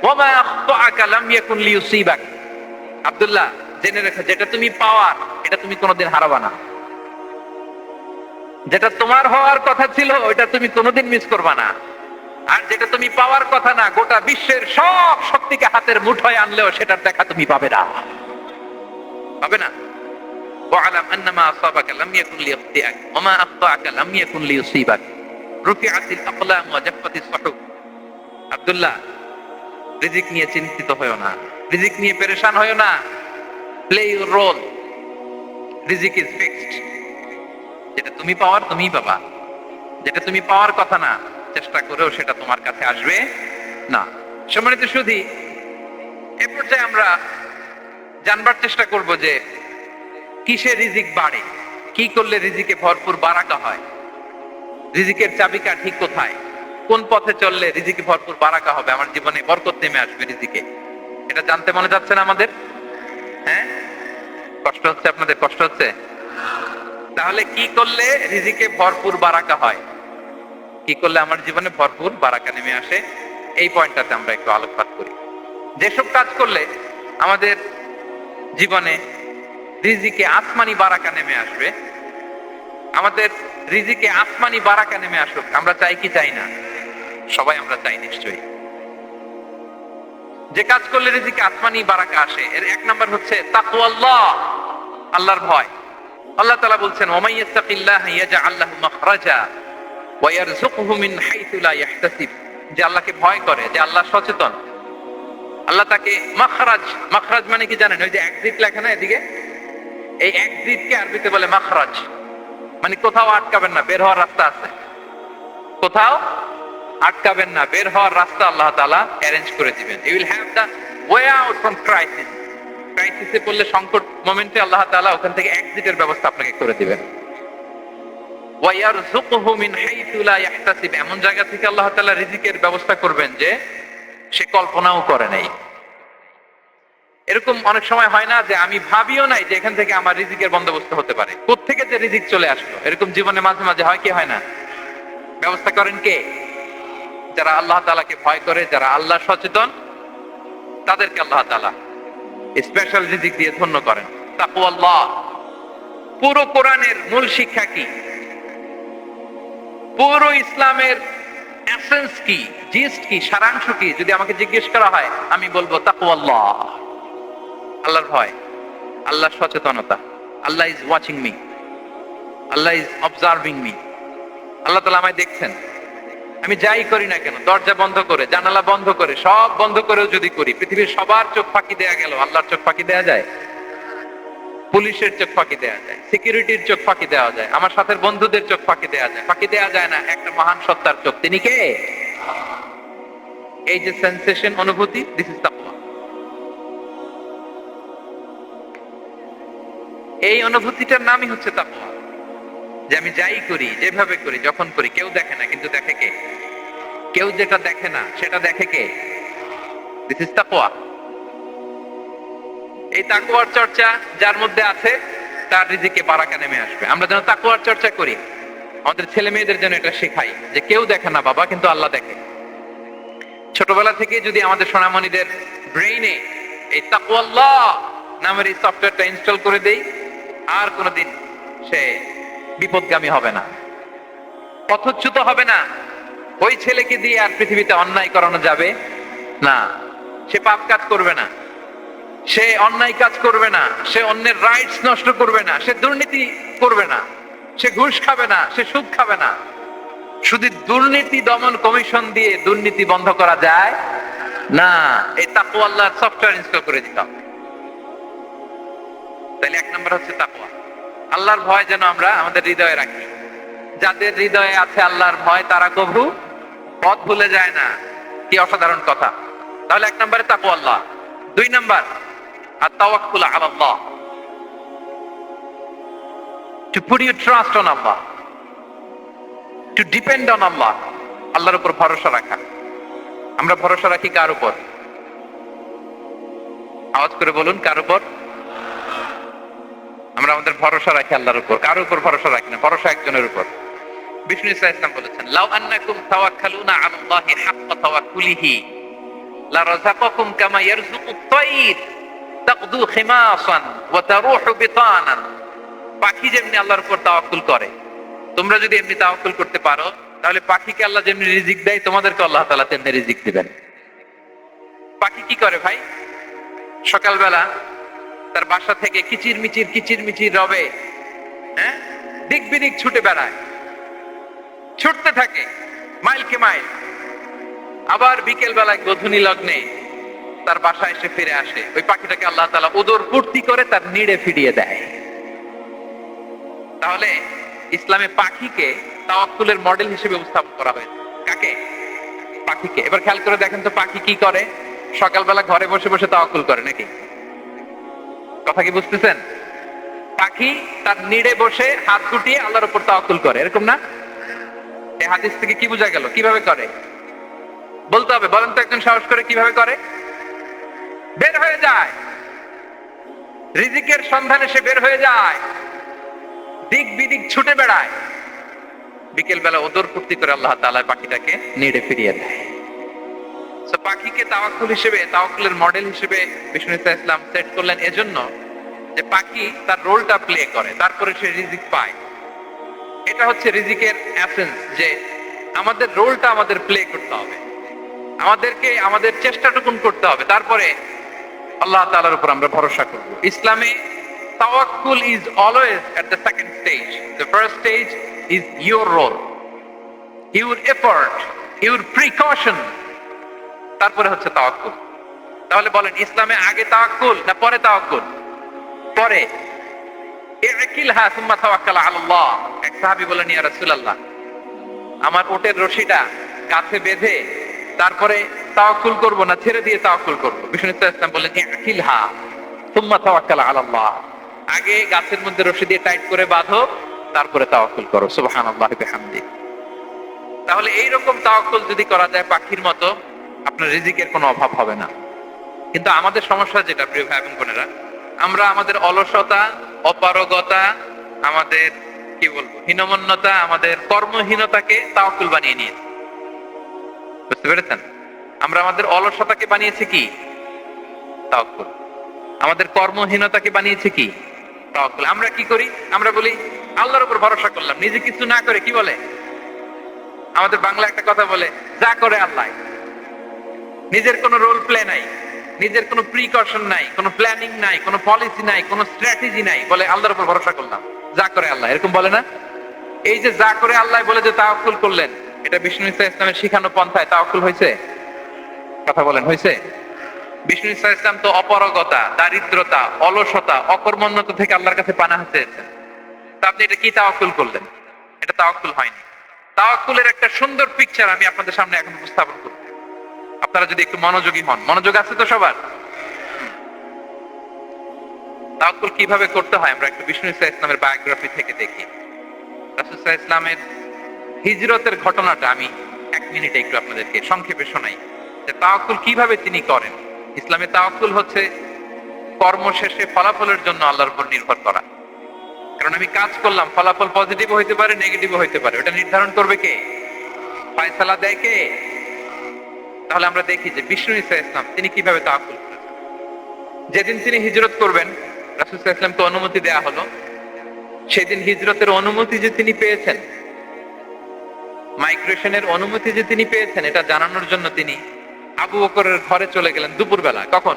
ওয়া মা আখতাআকা লাম ইয়াকুন লিইউসিবাক। আব্দুল্লাহ, জেনে রেখো, যেটা তুমি পাওয়ার এটা তুমি কোনোদিন হারাবা না। যেটা তোমার হওয়ার কথা ছিল ওইটা তুমি কোনোদিন মিস করবা না। আর যেটা তুমি পাওয়ার কথা না, গোটা বিশ্বের সব শক্তিকে হাতের মুঠোয় আনলেও সেটার দেখা তুমি পাবে না, পাবে না। ওয়ালাম আন্নামা আসাবাকা লাম ইয়াকুন লিইখতিআক ওয়া মা আখতাআকা লাম ইয়াকুন লিইউসিবাক রুফিআতিল আকলাম ওয়া জাফফাতিস সুহুফ। আব্দুল্লাহ, রিজিক নিয়ে চিন্তিত হয়ো না, রিজিক নিয়ে পেরেশান হয়ো না। প্লে ইউর রোল, রিজিক ইজ ফিক্সড। যেটা তুমি পাওয়ার তুমিই পাবা, যেটা তুমি পাওয়ার কথা না চেষ্টা করেও সেটা তোমার কাছে আসবে না। সম্মানিত সুধী, এ পর্যায়ে আমরা জানবার চেষ্টা করব যে কিসে রিজিক বাড়ে, কি করলে রিজিকে ভরপুর বারাকা হয়, রিজিকের চাবিকাঠি কোথায়, কোন পথে চললে রিজিকে ভরপুর বারাকা হবে, আমার জীবনে বরকত নেমে আসবে রিজিকে। এটা জানতে মনে যাচ্ছে না আমাদের? হ্যাঁ, কষ্ট হচ্ছে আপনাদের? কষ্ট হচ্ছে? তাহলে কি করলে রিজিকে ভরপুর বারাকা হয়, কি করলে আমার জীবনে ভরপুর বারাকা নেমে আসে, এই পয়েন্টটাতে আমরা একটু আলোকপাত করি। যেসব কাজ করলে আমাদের জীবনে রিজিকে আসমানি বারাকা নেমে আসবে, আমাদের রিজিকে আসমানি বারাকা নেমে আসুক, আমরা চাই কি চাই না? সবাই আমরা চাই নিশ্চয়ই। যে কাজ করলে রিজিকে আসমানি বারাকা আসে, এর এক নাম্বার হচ্ছে তাকওয়াল্লাহ, আল্লাহর ভয়। আল্লাহ তাআলা বলছেন, ওয়া মান ইয়াত্তাকিল্লাহা ইয়াজআল লাহু মাখরাজা ওয়া ইয়ারযুকহু মিন হাইথু লা ইয়াহতাসিব। যে আল্লাহকে ভয় করে, যে আল্লাহ সচেতন, আল্লাহ তাকে মাখরাজ, মাখরাজ মানে কি জানেন? ওই যে এক্সিট লেখা না এদিকে, এই এক্সিটকে আরবিতে বলে মাখরাজ, মানে কোথাও আটকাবেন না, বের হওয়ার রাস্তা আছে। কোথাও আটকাবেন না, বের হওয়ার রাস্তা আল্লাহ তাআলা অ্যারেঞ্জ করে দিবেন। You will have the way out from crisis. ক্রাইসিসে পড়লে, সংকট মোমেন্টে আল্লাহ তাআলা ওখান থেকে এক্সিটের ব্যবস্থা আপনাকে করে দিবেন। ওয়া ইয়ারযুকহু মিন হাইথু লা ইয়াহতাসিব, এমন জায়গা থেকে আল্লাহ তাআলা রিজিকের ব্যবস্থা করবেন যে সে কল্পনাও করে নাই। এরকম অনেক সময় হয় না যে আমি ভাবিও নাই যে এখান থেকে আমার রিজিকের বন্দোবস্ত হতে পারে, কোত্থেকে যে রিজিক চলে আসলো। এরকম জীবনে মাঝে মাঝে হয় কি হয় না? ব্যবস্থা করেন কে? যারা আল্লাহ তাআলাকে ভয় করে, যারা আল্লাহ সচেতন, তাদেরকে আল্লাহ তাআলা স্পেশাল রিজিক দিয়ে ধন্য করেন। তাকওয়াল্লাহ। পুরো কোরআনের মূল শিক্ষা কি? পুরো ইসলামের এসেন্স কি, জিস্ট কি, সারাংশ কি যদি আমাকে জিজ্ঞেস করা হয়, আমি বলবো তাকওয়াল্লাহ, আল্লাহর ভয়, আল্লাহর সচেতনতা। আল্লাহ ইজ ওয়াচিং মি, আল্লাহ ইজ অবজার্ভিং মি। আল্লাহ তাআলা আমায় দেখছেন, আমি যাই করি না কেন, দরজা বন্ধ করে, জানালা বন্ধ করে, সব বন্ধ করেও যদি করি, পৃথিবীর সবার চোখ ফাঁকি দেয়া গেল, আল্লাহর চোখ ফাঁকি দেয়া যায়? পুলিশের চোখ ফাঁকি দেয়া যায়, সিকিউরিটির চোখ ফাঁকি দেওয়া যায়, আমার সাথে বন্ধুদের চোখ ফাঁকি দেওয়া যায়, ফাঁকি দেওয়া যায় না একটা মহান সত্তার চোখ। তিনি কে? এই যে সেন্সেশন, অনুভূতি, দিস ইজ তাকওয়া। এই অনুভূতিটার নামই হচ্ছে তাকওয়া। যে আমি যাই করি, যেভাবে করি, যখন করি, কেউ দেখে না, কিন্তু দেখে কে? কেউ যেটা দেখে না সেটা দেখে কে? দিস ইজ তাকওয়া। এই তাকওয়ার চর্চা যার মধ্যে আছে তার রিজিকে বারাকা নেমে আসবে। আমরা যেন তাকওয়ার চর্চা করি, আমাদের ছেলে মেয়েদের যেন এটা শেখাই যে কেউ দেখে না বাবা, কিন্তু আল্লাহ দেখে। ছোটবেলা থেকে যদি আমাদের সোনামণিদের ব্রেইনে এই তাকওয়াল্লাহ নামের এই সফটওয়্যারটা ইনস্টল করে দেই, আর কোনোদিন সে বিপদগামী হবে না, পথচ্যুত হবে না। ওই ছেলেকে দিয়ে আর পৃথিবীতে অন্যায় করানো যাবে না। সে পাপ কাজ করবে না, সে অন্যায় কাজ করবে না, সে অন্যের রাইটস নষ্ট করবে না, সে দুর্নীতি করবে না, সে ঘুষ খাবে না, সে সুদ খাবে না। শুধু দুর্নীতি দমন কমিশন দিয়ে দুর্নীতি বন্ধ করা যায় না, এই তাকওয়া আল্লাহর সফটওয়্যার ইনস্টল করে দিতে হবে। তাহলে এক নম্বর হচ্ছে তাকওয়া, আল্লাহর ভয় যেন আমরা আমাদের হৃদয়ে রাখি। যাদের হৃদয়ে আছে আল্লাহর ভয় তারা কভু পথ ভুলে যায় না। কি অসাধারণ কথা! তাহলে এক নম্বরে তাকওয়া আল্লাহ। দুই নম্বর আত-তাওয়াক্কুল আলা আল্লাহ, to put your trust on Allah, to depend on Allah, আল্লাহর উপর ভরসা রাখা। আমরা ভরসা রাখি কার উপর? আওয়াজ করে বলুন, কার উপর? আমরা আমাদের ভরসা রাখি আল্লাহর উপর, কার উপর ভরসা রাখি না? ভরসা একজনের উপর। বিষ্ণু ইসা ইসলাম বলেছেন, লাউ আন্নাকুম তাওয়াক্কালুনা আলা আল্লাহি হাক্কা তাওয়াক্কুলিহি লা রাযাকাকুম কামা ইয়ারযুকুত তায়র তাকদু খিমাসান ওয়া তারুহু বিতানান। পাখি যেমনি আল্লাহর উপর তাওয়াক্কুল করে, তোমরা যদি এমনি তাওয়াক্কুল করতে পারো, তাহলে পাখিকে আল্লাহ যেমনি রিজিক দেয়, তোমাদেরকে আল্লাহ তাআলা তেমনি রিজিক দিবেন। পাখি কি করে ভাই? সকালবেলা তার বাসা থেকে কিচিরমিচির রবে, হ্যাঁ, দিক বিদিক ছুটে বেড়ায়, ছুটতে থাকে মাইলকে মাইল। আবার বিকেল বেলায় গোধূলি লগ্নে তার বাসায় এসে ফিরে আসে। ওই পাখিটাকে আল্লাহ তাআলা উদর পূর্তি করে তার নিড়ে ফিরিয়ে দেয়। তাহলে ইসলামে পাখিকে তাওয়াক্কুলের মডেল হিসেবে উপস্থাপন করা হয়েছে। কাকে? পাখিকে। এবার খেয়াল করে দেখেন তো পাখি কি করে? সকালবেলা ঘরে বসে বসে তাওয়াক্কুল করে নাকি? কথা কি বুঝতেছেন? পাখি তার নিড়ে বসে হাত গুটিয়ে আল্লাহর উপর তাওয়াক্কুল করে, এরকম না? এই হাদিস থেকে কি বোঝা গেল? কিভাবে করে বলতে হবে, বলেন তো একজন সাহস করে কিভাবে করে? বের হয়ে যায়, রিজিকের সন্ধানে সে বের হয়ে যায়, দিক বিদিক ছুটে বেড়ায়। বিকেল বেলা ওদর পূর্তি করে আল্লাহ তাআলা পাখিটাকে নিড়ে ফিরিয়ে দেয়। সো পাখিকে তাওয়াক্কুল হিসেবে, তাওয়াক্কুলের মডেল হিসেবে বিষ্ণু ইসলাম সেট করলেন এজন্য যে পাখি তার রোলটা প্লে করে, তারপরে সে রিজিক পায়। এটা হচ্ছে রিজিকের এসেন্স, যে আমাদের রোলটা আমাদের প্লে করতে হবে, আমাদেরকে আমাদের চেষ্টাটুকুন করতে হবে, তারপরে আল্লাহ তাআলার উপর আমরা ভরসা করব। ইসলামে তাওয়াক্কুল is always at the second stage. The first stage is your role, your effort, your precaution, তারপরে হচ্ছে তাওয়াক্কুল। তাহলে বলেন, ইসলামে আগে তাওয়াক্কুল না পরে তাওয়াক্কুল? পরে। ইকিলহা সুম্মা তাওয়াক্কাল আলা আল্লাহ। এক সাহাবী বলেন, ইয়া রাসূলুল্লাহ, আমার ওটের রশিটা গাছে বেঁধে তারপরে তাওয়াক্কুল করব না ছেড়ে দিয়ে তাওয়াক্কুল করব? বিষ্ণু ইসলাম বলেন, ইকিলহা সুম্মা তাওয়াক্কাল আলা আল্লাহ। আগে গাছের মধ্যে রশি দিয়ে টাইট করে বাঁধো, তারপরে তাওয়াক্কুল করো। সুবহানাল্লাহি বিহামদিহি। তাহলে এইরকম তাওয়াক্কুল যদি করা যায় পাখির মতো, আপনার রিজিকের কোনো অভাব হবে না। কিন্তু আমাদের সমস্যা যেটা, প্রিয় ভাই এবং বোনেরা, আমরা আমাদের অলসতা, অপারগতা, আমাদের কি বলবো হীনমন্যতা, আমাদের কর্মহীনতাকে তাওয়াক্কুল বানিয়ে নিয়েছি। বুঝতে পেরেছেন? আমরা আমাদের অলসতাকে বানিয়েছি কি? তাওয়াক্কুল। আমাদের কর্মহীনতাকে বানিয়েছি কি? তাওয়াক্কুল। আমরা কি করি? আমরা বলি আল্লাহর উপর ভরসা করলাম, নিজে কিছু না করে। কি বলে আমাদের বাংলা একটা কথা বলে, যা করে আল্লাহ। নিজের কোনো রোল প্লে নাই, নিজের কোনো প্রিকশন নাই, কোনো প্ল্যানিং নাই, কোনো পলিসি নাই, কোনো স্ট্র্যাটেজি নাই, বলে আল্লাহর উপর ভরসা করলাম, যা করে আল্লাহ। এরকম বলে না? এই যে যা করে আল্লাহ বলে যে তাওয়াক্কুল করলেন, এটা বিষ্ণু ইসলামের শিখানো পন্থায় তাওয়াক্কুল হয়েছে? কথা বলেন, হয়েছে? বিষ্ণু ইসলাম তো অপারগতা, দারিদ্রতা, অলসতা, অকর্মণ্যতা থেকে আল্লাহর কাছে পানাহ চেয়েছেন। তা আপনি এটা কি তাওয়াক্কুল করলেন? এটা তাওয়াক্কুল হয়নি। তাওয়াক্কুলের একটা সুন্দর পিকচার আমি আপনাদের সামনে এখন উপস্থাপন করব, আপনারা যদি একটু মনোযোগী হন। মনোযোগ আছে তো সবার? তাওয়াক্কুল কিভাবে করতে হয় আমরা একটু বিষ্ণু ইসলামের বায়োগ্রাফি থেকে দেখি। রাসূল সাল্লাল্লাহু আলাইহি ওয়াসাল্লামের হিজরতের ঘটনাটা আমি এক মিনিটে একটু আপনাদেরকে সংক্ষেপে শোনাই, যে তাওয়াক্কুল কিভাবে তিনি করেন। ইসলামে তাওয়াক্কুল হচ্ছে কর্ম শেষে ফলাফলের জন্য আল্লাহর উপর নির্ভর করা। কারণ আমি কাজ করলাম, ফলাফল পজিটিভও হইতে পারে, নেগেটিভও হইতে পারে, ওটা নির্ধারণ করবে কে? ফয়সালা দেয় কে? তাহলে আমরা দেখি যে বিষ্ণু ঈসা ইসলাম তিনি কিভাবে তাওয়াক্কুল করেছেন। যেদিন তিনি হিজরত করবেন, রাসূল সাল্লাল্লাহু আলাইহি ওয়াসাল্লামকে অনুমতি দেয়া হলো, সেদিন হিজরতের অনুমতি যে তিনি পেয়েছেন, মাইগ্রেশনের অনুমতি যে তিনি পেয়েছেন, এটা জানানোর জন্য তিনি আবু বকরের ঘরে চলে গেলেন দুপুরবেলা। কখন?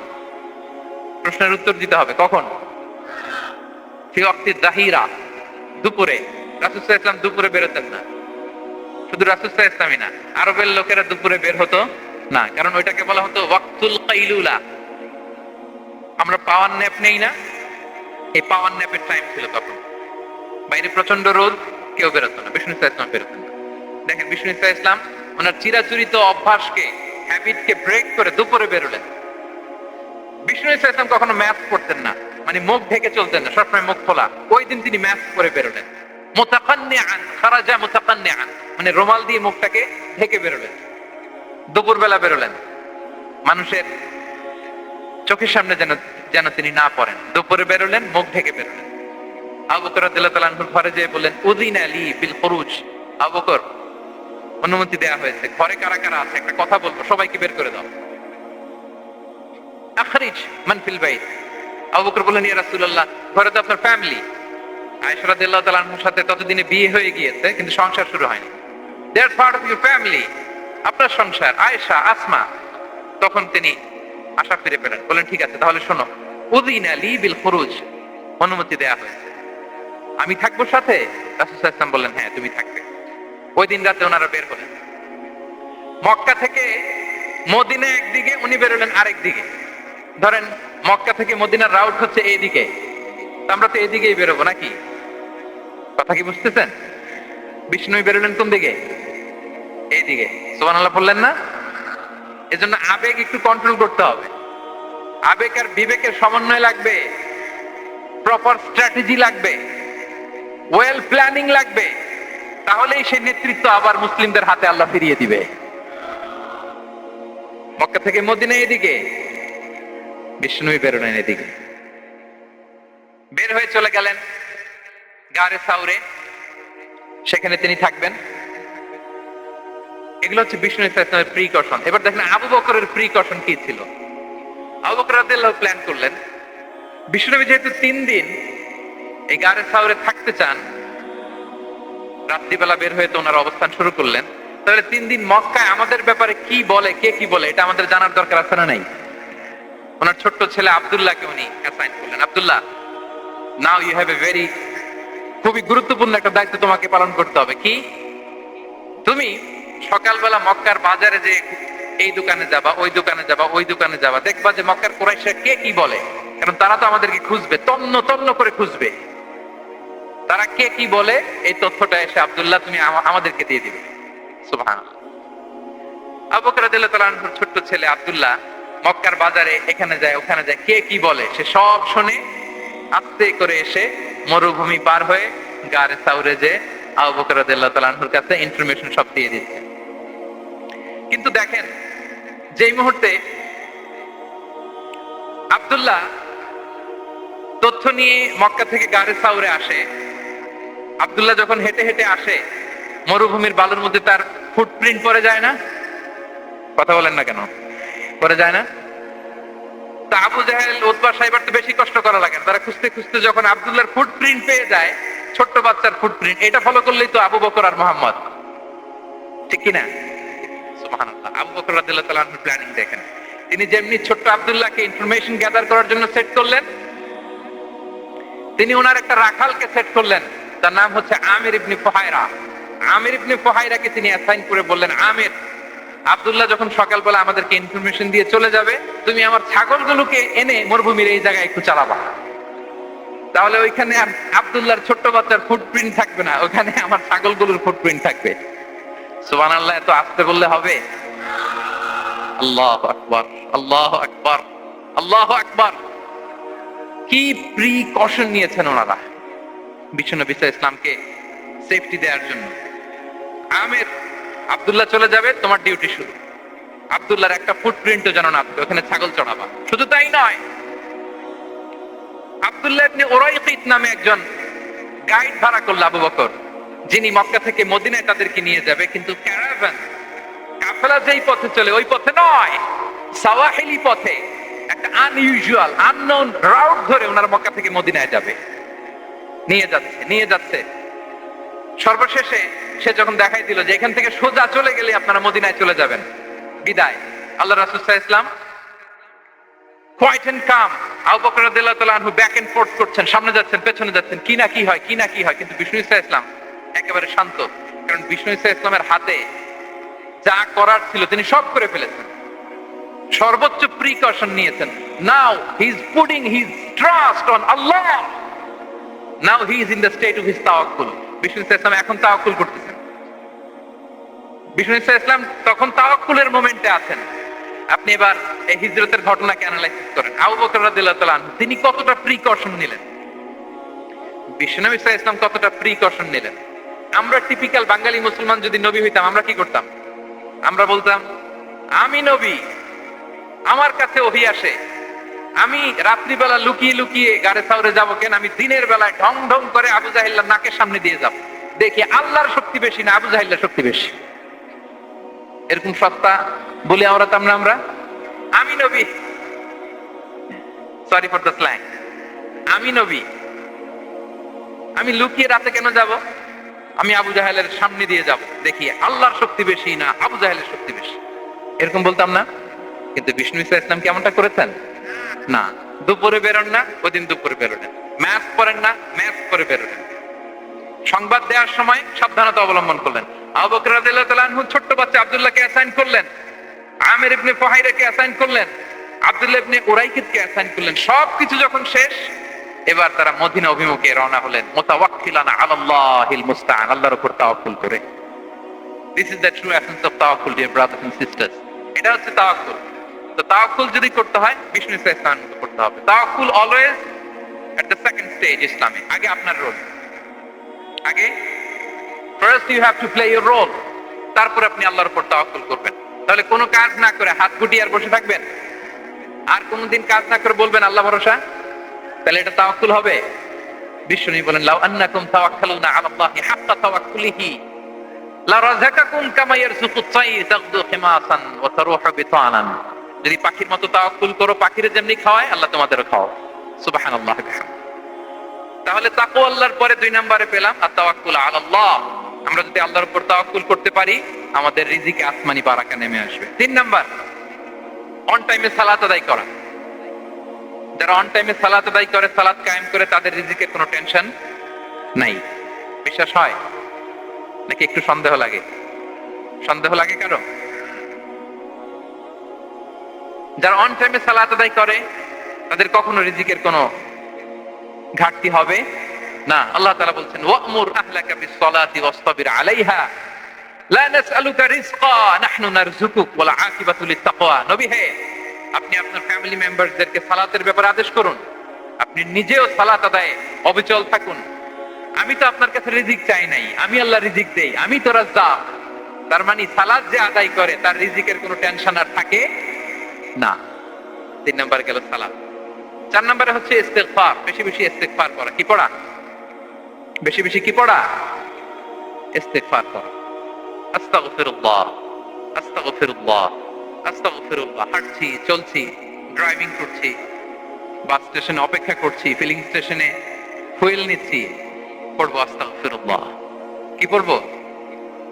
প্রশ্নের উত্তর দিতে হবে, কখন? ফি ওয়াক্তি যাহিরা, দুপুরে। রাসূল সাল্লাল্লাহু আলাইহি ওয়াসাল্লাম দুপুরে বেরোতেন না। শুধু রাসূল সাল্লাল্লাহু আলাইহি ওয়াসাল্লামই না, আরবের লোকেরা দুপুরে বের হতো না, কারণ ওইটাকে বলা হতো ওয়াক্তুল কাইলুলা। আমরা পাওয়ার ন্যাপ নেই না, এই পাওয়ার ন্যাপের টাইম ছিল তখন। বাইরে প্রচন্ড রোদ, কেউ বেরোতো না, বিষ্ণু ইসা ইসলাম বেরোতেন না। দেখেন বিষ্ণু ইসা ইসলাম ওনার চিরাচরিত অভ্যাসকে, হ্যাবিটকে ব্রেক করে দুপুরে বেরোলেন। বিষ্ণু ইসা ইসলাম কখনো ম্যাথ পড়তেন না, মানে মুখ ঢেকে চলতেন না, সবসময় মুখ খোলা। ওই দিন তিনি ম্যাথ করে বেরোলেন। মুতাকান্নিআন, খারাজা মুতাকান্নিআন, মানে রুমাল দিয়ে মুখটাকে ঢেকে বেরোলেন। দুপুরবেলা বেরোলেন, মানুষের চোখের সামনে যেন যেন তিনি না পড়েন। দুপুরে বেরোলেন, মুখ ঢেকে বেরোলেন। আবু বকর রাদিয়াল্লাহু তাআলা আনহুর ঘরে যেয়ে বললেন, উযিনা লি বিল খুরুজ। আবু বকর, অনুমতি দেয়া হয়েছে, ঘরে কারা কারা আছে একটা কথা বলবো, সবাইকে বের করে দাও। আখরিজ মান ফিল বাইত। আবু বকর বললেন, ইয়া রাসূলুল্লাহ, ঘরে তো আপনার ফ্যামিলি। আয়েশা রাদিয়াল্লাহু তাআলা আনহার সাথে ততদিনে বিয়ে হয়ে গিয়েছে, কিন্তু সংসার শুরু হয়নি। দে আর পার্ট অফ ইউর ফ্যামিলি, আপনার সংসার। আয়েশা, আসমা। তখন তিনি আশা ফিরে পেলেন, বললেন ঠিক আছে, তাহলে শোনো, উযিনা লি বিল খুরুজ, অনুমতি দেয়া হয়েছে, আমি থাকবো সাথে? রাসূল সাল্লাল্লাহু আলাইহি ওয়াসাল্লাম বললেন, হ্যাঁ তুমি থাকবে। ওই দিন রাতে ওনারা বের হলেন। মক্কা থেকে মদিনা একদিকে, উনি বেরোলেন আরেক দিকে। ধরেন মক্কা থেকে মদিনার রাউট হচ্ছে এইদিকে, আমরা তো এইদিকেই বেরোবো নাকি? কথা কি বুঝতেছেন? বিষ্ণু বেরোলেন কোন দিকে? এইদিকে। সুবহানাল্লাহ বললেন না? এজন্য আবেগ একটু কন্ট্রোল করতে হবে। আবেগ আর বিবেকের সমন্বয় লাগবে, প্রপার স্ট্র্যাটেজি লাগবে, ওয়েল প্ল্যানিং লাগবে, তাহলেই সেই নেতৃত্ব আবার মুসলিমদের হাতে আল্লাহ ফিরিয়ে দিবে। মক্কা থেকে মদিনা এদিকে, বিষ্ণুই বেরোলেন এদিকে। বের হয়ে চলে গেলেন গারে সাউরে, সেখানে তিনি থাকবেন। এগুলো হচ্ছে বিষ্ণু ইসলামের প্রিকশন। এবার দেখেন আবু বকরের প্রিকশন কি ছিল। আবু বকর রাদিয়াল্লাহু প্ল্যান করলেন, বিষ্ণুনবী যেহেতু 3 দিন এই গারে সাউরে থাকতে চান, রাত্রিবেলা বের হয়ে তো ওনার অবস্থান শুরু করলেন, তাহলে 3 দিন মক্কায় আমাদের ব্যাপারে কি বলে, কে কি বলে, এটা আমাদের জানার দরকার আছে না নাই? ওনার ছোট্ট ছেলে আব্দুল্লাহকে উনি অ্যাসাইন করলেন। Abdullah, now you have a very, খুবই গুরুত্বপূর্ণ একটা দায়িত্ব তোমাকে পালন করতে হবে। কি? তুমি সকালবেলা মক্কার বাজারে যে এই দোকানে যাবা, ওই দোকানে যাবা, ওই দোকানে যাবা, দেখবা যে মক্কার কুরাইশরা কে কি বলে, কারণ তারা তো আমাদেরকে খুঁজবে, তন্ন তন্ন করে খুঁজবে। তারা কে কি বলে এই তথ্যটা এসে আব্দুল্লাহ তুমি আমাদেরকে দিয়ে দিবে। সুবহানাল্লাহ। আবু বকর রাদিয়াল্লাহু তাআলা আনহুর ছোট্ট ছেলে আব্দুল্লাহ মক্কার বাজারে এখানে যায় ওখানে যায়, কে কি বলে সে সব শুনে আস্তে করে এসে মরুভূমি পার হয়ে গারে সাউরে যে আবু বকর রাদিয়াল্লাহু তাআলা আনহুর কাছে ইনফরমেশন সব দিয়ে দিচ্ছে। কিন্তু দেখেন, যেই মুহূর্তে আব্দুল্লাহ তথ্য নিয়ে মক্কা থেকে গারে সাউরে আসে, আব্দুল্লাহ যখন হেঁটে হেঁটে আসে, মরুভূমির বালুর মধ্যে তার ফুটপ্রিন্ট পড়ে যায় না? কথা বলেন না কেন? পড়ে যায় না? তা আবু জাহেল, উতবা, সাইবার তো বেশি কষ্ট করা লাগে না। তারা খুঁজতে খুঁজতে যখন আব্দুল্লাহর ফুটপ্রিন্ট পেয়ে যায়, ছোট্ট বাচ্চার ফুটপ্রিন্ট, এটা ফলো করলেই তো আবু বকর আর মুহাম্মদ, ঠিক কি না? সুবহানাল্লাহ। আবু বকর রাদিয়াল্লাহু তাআলা আনহুর প্ল্যানিং দেখেন। তিনি যেমনি ছোট্ট আব্দুল্লাহকে ইনফরমেশন গ্যাদার করার জন্য সেট করলেন, তিনি ওনার একটা রাখালকে সেট করলেন, তার নাম হচ্ছে আমির ইবনে ফুহায়রা। আমির ইবনে ফুহায়রাকে তিনি অ্যাসাইন করে বললেন, আমির, আব্দুল্লাহ যখন সকালবেলা আমাদেরকে ইনফরমেশন দিয়ে চলে যাবে, তুমি আমার ছাগলগুলোকে এনে মরুভূমির এই জায়গায় একটু চালাবা। তাহলে ওইখানে আব্দুল্লাহর ছোট্ট বাচ্চার ফুটপ্রিন্ট থাকবে না, ওখানে আমার ছাগলগুলোর ফুটপ্রিন্ট থাকবে। সুবহানাল্লাহ। এত আস্তে বললে হবে? আল্লাহু আকবার, আল্লাহু আকবার, আল্লাহু আকবার। কি প্রিকশন নিয়েছেন ওনারা বিশ্বনবী ইসলামকে সেফটি দেওয়ার জন্য। আমির, আব্দুল্লাহ চলে যাবে, তোমার ডিউটি শুরু। আব্দুল্লাহর একটা ফুটপ্রিন্টও যেন না ওখানে ছাগল চড়াবা। শুধু তাই নয়, আব্দুল্লাহ ইবনে উরাইকিত নামে একজন গাইড ভাড়া করল আবু বকর, যিনি মক্কা থেকে মদিনায় তাদেরকে নিয়ে যাবে, কিন্তু ক্যারাভান, কাফেলা যেই পথে চলে ওই পথে নয়, সাওয়াহিলি পথে একটা আনইউজুয়াল আননোন রাউট ধরে ওনার মক্কা থেকে মদিনায় যাবে। নিয়ে যাচ্ছে সর্বশেষে সে যখন দেখাই দিল যে এখান থেকে সোজা চলে গেলে আপনারা মদিনায় চলে যাবেন, বিদায়। আল্লাহ রাসূল সাল্লাল্লাহু আলাইহি ওয়াসাল্লাম কোয়াইট এন্ড কাম, আবু বকর রাদিয়াল্লাহু তাআলা আনহু ব্যাক এন্ড ফোর্থ করছেন, সামনে যাচ্ছেন পেছনে যাচ্ছেন, কি না কি হয়। কিন্তু বিষ্ণু সাল্লাল্লাহু আলাইহি ওয়াসাল্লাম একেবারে শান্ত, কারণ বিষ্ণু সাল্লাল্লাহু আলাইহি ওয়াসাল্লামের হাতে যা করার ছিল তিনি সব করে ফেলেছেন, সর্বোচ্চ প্রিকশন নিয়েছেন। Now he is putting his trust on আল্লাহ, now he is in the state of his তাওয়াক্কুল। বিষ্ণু সাল্লাল্লাহু আলাইহি ওয়াসাল্লাম এখন তাওয়াক্কুল করতেছেন। বিষ্ণু সাল্লাল্লাহু আলাইহি ওয়াসাল্লাম তখন তাওয়াক্কুলের মোমেন্টে আছেন। আপনি এবার এই হিজরতের ঘটনাকে অ্যানালাইসিস করেন। আবু বকর রাদিয়াল্লাহু তাআলা আনহু তিনি কতটা প্রিকশন নিলেন, বিশ্বনবী সাল্লাল্লাহু আলাইহি ওয়াসাল্লাম কতটা প্রিকশন নিলেন। আমরা টিপিক্যাল বাঙালি মুসলমান যদি নবী হইতাম আমরা কি করতাম? আমরা বলতাম আমি নবী, আমার কাছে ওহী আসে, আমি রাত্রিবেলা লুকিয়ে লুকিয়ে গাড়ে সাউরে যাবো কেন, আমি দিনের বেলায় ঢং ঢং করে আবু জাহিল্লার নাকের সামনে দিয়ে যাব, দেখি আল্লাহর শক্তি বেশি না আবু জাহিল্লার শক্তি বেশি। এরকম সত্তা বলি আমরা আমি নবী, সরি ফর দ্য স্ল্যাং, আমি নবী, আমি লুকিয়ে রাতে কেন যাব, আমি আবু জাহেলের সামনে দিয়ে যাব, দেখি আল্লাহর শক্তি বেশি না আবু জাহেলের শক্তি বেশি। এরকম বলতাম না? কিন্তু বিষ্ণু ইসলাম কেমনটা করেছেন না, দুপুরে বেরোন না, ওদিন দুপুরে বেরোলেন, ম্যাথ পড়েন না, ম্যাথ করে বেরোলেন, সংবাদ দেওয়ার সময় সাবধানতা অবলম্বন করলেন। আবু বকর রাদিয়াল্লাহু তাআলা আনহু ছোট্ট বাচ্চা আব্দুল্লাহকে অ্যাসাইন করলেন, আমির ইবনে ফুহাইরাকে অ্যাসাইন করলেন, আব্দুল্লাহ ইবনে উরাইকিতকে অ্যাসাইন করলেন। সবকিছু যখন শেষ, এবার তারা মদিনা অভিমুখে রওনা হলেন, মুতাওয়াক্কিলানা আলাল্লাহিল মুস্তাআন, আল্লাহর উপর তাওয়াক্কুল করে। This is the true essence of তাওয়াক্কুল ডিয়ার ব্রাদার্স এন্ড সিস্টার্স। এটা হচ্ছে তাওয়াক্কুল। তো তাওয়াক্কুল যদি করতে হয় বিষ্ণু ইসলামের মতো করতে হবে। তাওয়াক্কুল always at the second stage ইসলামে। আগে আপনার রোল, আগে first you have to play your role, তারপর আপনি আল্লাহর উপর তাওয়াক্কুল করবেন। তাহলে কোনো কাজ না করে হাত গুটিয়ে আর বসে থাকবেন, আর কোনদিন কাজ না করে বলবেন আল্লাহ ভরসা, তাহলে এটা তাওয়াক্কুল হবে? বিশ্বনবী বলেন লাউ আন্নাকুম তাওয়াক্কালুনা আলাল্লাহি হাক্কা তাওয়াক্কুলিহি লা রাযাকাকুম কামা ইয়ারযুকুত তায়র তাগদু খিমাসান ওয়া তারুহু বিতানান। যদি পাখির মতো তাওয়াক্কুল করো, পাখিরে যেমনি খাওয়ায় আল্লাহ তোমাদেরও খাওয়ায়। সুবহানাল্লাহ। তাহলে তাকওয়া আল্লাহর পরে 2 নম্বরে পেলাম আত-তাওয়াক্কুল আলাল্লাহ। আমরা যদি আল্লাহর উপর তাওয়াক্কুল করতে পারি আমাদের রিজিকে আসমানি বারাকা নেমে আসবে। 3 নাম্বার, অন টাইমে সালাত আদায় করা। যারা অন টাইমে সালাত আদায় করে, সালাত কায়েম করে, তাদের রিজিকের কোনো টেনশন নাই। বিশ্বাস হয় নাকি একটু সন্দেহ লাগে? সন্দেহ লাগে কারো? যারা অন টাইমে সালাত আদায় করে তাদের কখনো রিজিকের কোনো ঘাটতি হবে না। আল্লাহ তাআলা বলছেন ওয়া'মুর আহলাকা বিস-সালাতি ওয়াসতাবির আলাইহা লা নাসআলুকা রিজকা নাহনু নারযুকুক ওয়াল আকিবাতু লিত-তাকওয়া। নবী হে, আপনি আপনার ফ্যামিলি মেম্বারদেরকে সালাতের ব্যাপারে আদেশ করুন, আপনি নিজেও সালাত আদায়ে অবিচল থাকুন। আমি তো আপনার কাছে রিজিক চাই নাই, আমি আল্লাহ রিজিক দেই, আমি তো রাজ্জাক। তার মানে সালাত যে আদায় করে তার রিজিকের কোনো টেনশন আর থাকে না। 3 নাম্বার গেল সালাত। 4 নম্বরে হচ্ছে ইস্তিগফার, বেশি বেশি ইস্তিগফার করা। কি পড়া? বেশি বেশি কি পড়া? ইস্তিগফার করা। আস্তাগফিরুল্লাহ, আস্তাগফিরুল্লাহ, আস্তাগফিরুল্লাহ। হাঁটছি, চলছি, ড্রাইভিং করছি, বাস স্টেশনে অপেক্ষা করছি, ফিলিং স্টেশনে ফুয়েল নিচ্ছি, পড়বো আস্তাগফিরুল্লাহ। কি পড়বো?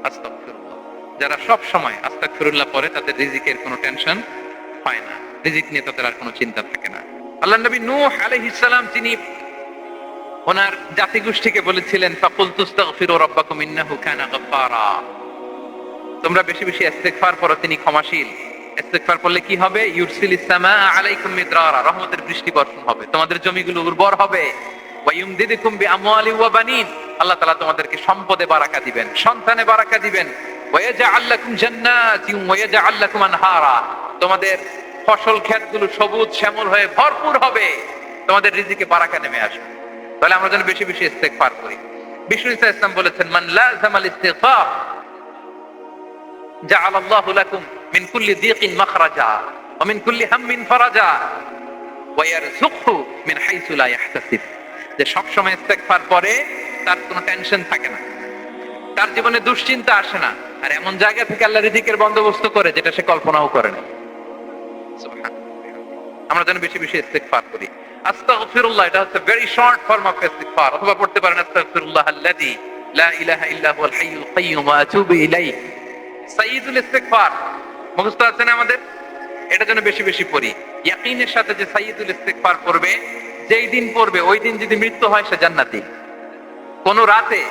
আস্তাগফিরুল্লাহ। যারা সব সময় আস্তাগফিরুল্লাহ পড়ে তাদের রিজিকের কোনো টেনশন হয় না, রিজিক নিয়ে তাদের আর কোনো চিন্তা থাকে না। আল্লাহ নবী নূহ আলাইহিস সালাম তিনি ওনার জাতিগোষ্ঠীকে বলেছিলেন ফাকুলতু আস্তাগফিরু রাব্বাকুম ইন্নাহু কানা গাফফারা। তোমরা বেশি বেশি ইস্তিগফার পড়ো, তিনি ক্ষমাশীল। ইস্তিগফার পড়লে কি হবে? ইউরসিলিস সামা আলাইকুম মিদরারা, রহমতের বৃষ্টি বর্ষণ হবে, তোমাদের জমিগুলো উর্বর হবে। ওয়া ইউমদিদুকুম বিআমওয়ালি ওয়া বানিন, আল্লাহ তাআলা তোমাদেরকে সম্পদে বারাকা দিবেন, সন্তানে বারাকা দিবেন। ওয়া ইয়াজআল লাকুম জান্নাতিন ওয়া ইয়াজআল লাকুম আনহারা, তোমাদের ফসল ক্ষেতগুলো সবুজ শ্যামল হয়ে ভরপুর হবে, তোমাদের রিজিকে বারাকা নেমে আসবে। তাহলে আমরা যেন বেশি বেশি ইস্তিগফার করি। বিষ্ণু ইসলাম বলেছেন মান লাযামাল ইস্তিগফার জাআলাল্লাহু লাকুম মিন কুল্লি দিকিন মাখরাজা ওয়া মিন কুল্লি হাম্মিন ফারাজা ওয়া ইয়ারযুকহু মিন হাইসু লা ইয়াহতাসিব। যে সব সময় ইস্তিগফার পরে তার কোনো টেনশন থাকে না, তার জীবনে দুশ্চিন্তা আসে না, আর এমন জায়গা থেকে আল্লাহ রিজিকের বন্দোবস্ত করে যেটা সে কল্পনাও করে না। আমরা যেন বেশি বেশি ইস্তিগফার করি। আস্তাগফিরুল্লাহ, এটা হচ্ছে ভেরি শর্ট ফর্ম অফ ইস্তিগফার। অথবা পড়তে পারেন আস্তাগফিরুল্লাহ আল্লাযী লা ইলাহা ইল্লা হুয়াল হাইয়ুল কাইয়্যুম ওয়া আতুবু ইলাইহি। সাইয়্যিদুল ইস্তিগফার মুখস্থ আছে না আমাদের? এটা যেন বেশি বেশি পড়ি। ইয়াকিনের সাথে যে সাইয়্যিদুল ইস্তিগফার পড়বে, যেই দিন পড়বে ওই দিন যদি মৃত্যু হয় সে জান্নাতি। কোন রাতে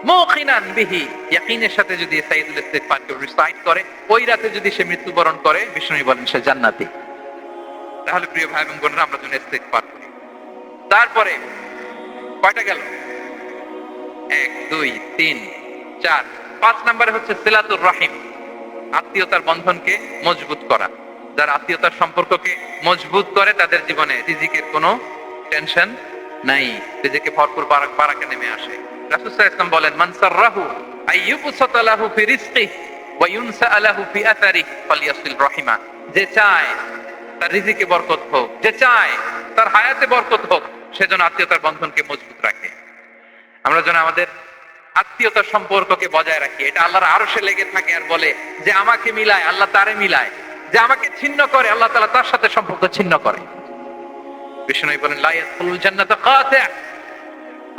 মুকিনান বিহি, ইয়াকিনের সাথে যদি সাইয়্যিদুল ইস্তিগফার কে রিসাইট করে, ওই রাতে যদি সে মৃত্যুবরণ করে, বিষ্ণু বলেন সে জান্নাতি। তাহলে প্রিয় ভাই এবং বোনেরা, আমরা যেন ইস্তিগফার করি। তারপরে কয়টা গেল? 1 2 3 4 5 নম্বরে হচ্ছে সিলাতুর রাহিম, আত্মীয়তার বন্ধনকে মজবুত করা। যারা আত্মীয়তার সম্পর্ককে মজবুত করে তাদের জীবনে রিজিকের কোনো টেনশন নাই, রিজিকে ভরপুর বারাকা নেমে আসে। রাসূল সাল্লাল্লাহু আলাইহি ওয়াসাল্লাম বলেন, মান সাররাহু আইয়ুবসাতা লাহু ফি রিজকিহি ওয়া ইউনসা লাহু ফি আথারিহি ফালইয়াসিল রাহিমা। যে চায় তার রিজিকে বরকত হোক, যে চায় তার হায়াতে বরকত হোক, সেজন্য আত্মীয়তার বন্ধনকে মজবুত রাখে। আমরা যেন আমাদের আত্মীয়তার সম্পর্ককে বজায় রাখি। এটা আল্লাহর আরশে লেগে থাকে আর বলে যে আমাকে মিলায়, আল্লাহ তারে মিলায়। যে আমাকে ছিন্ন করে, আল্লাহ তাআলা তার সাথে সম্পর্ক ছিন্ন করে। বিষ্ণু বলেন, লা ইয়াদখুলুল জান্নাতা কাতি'।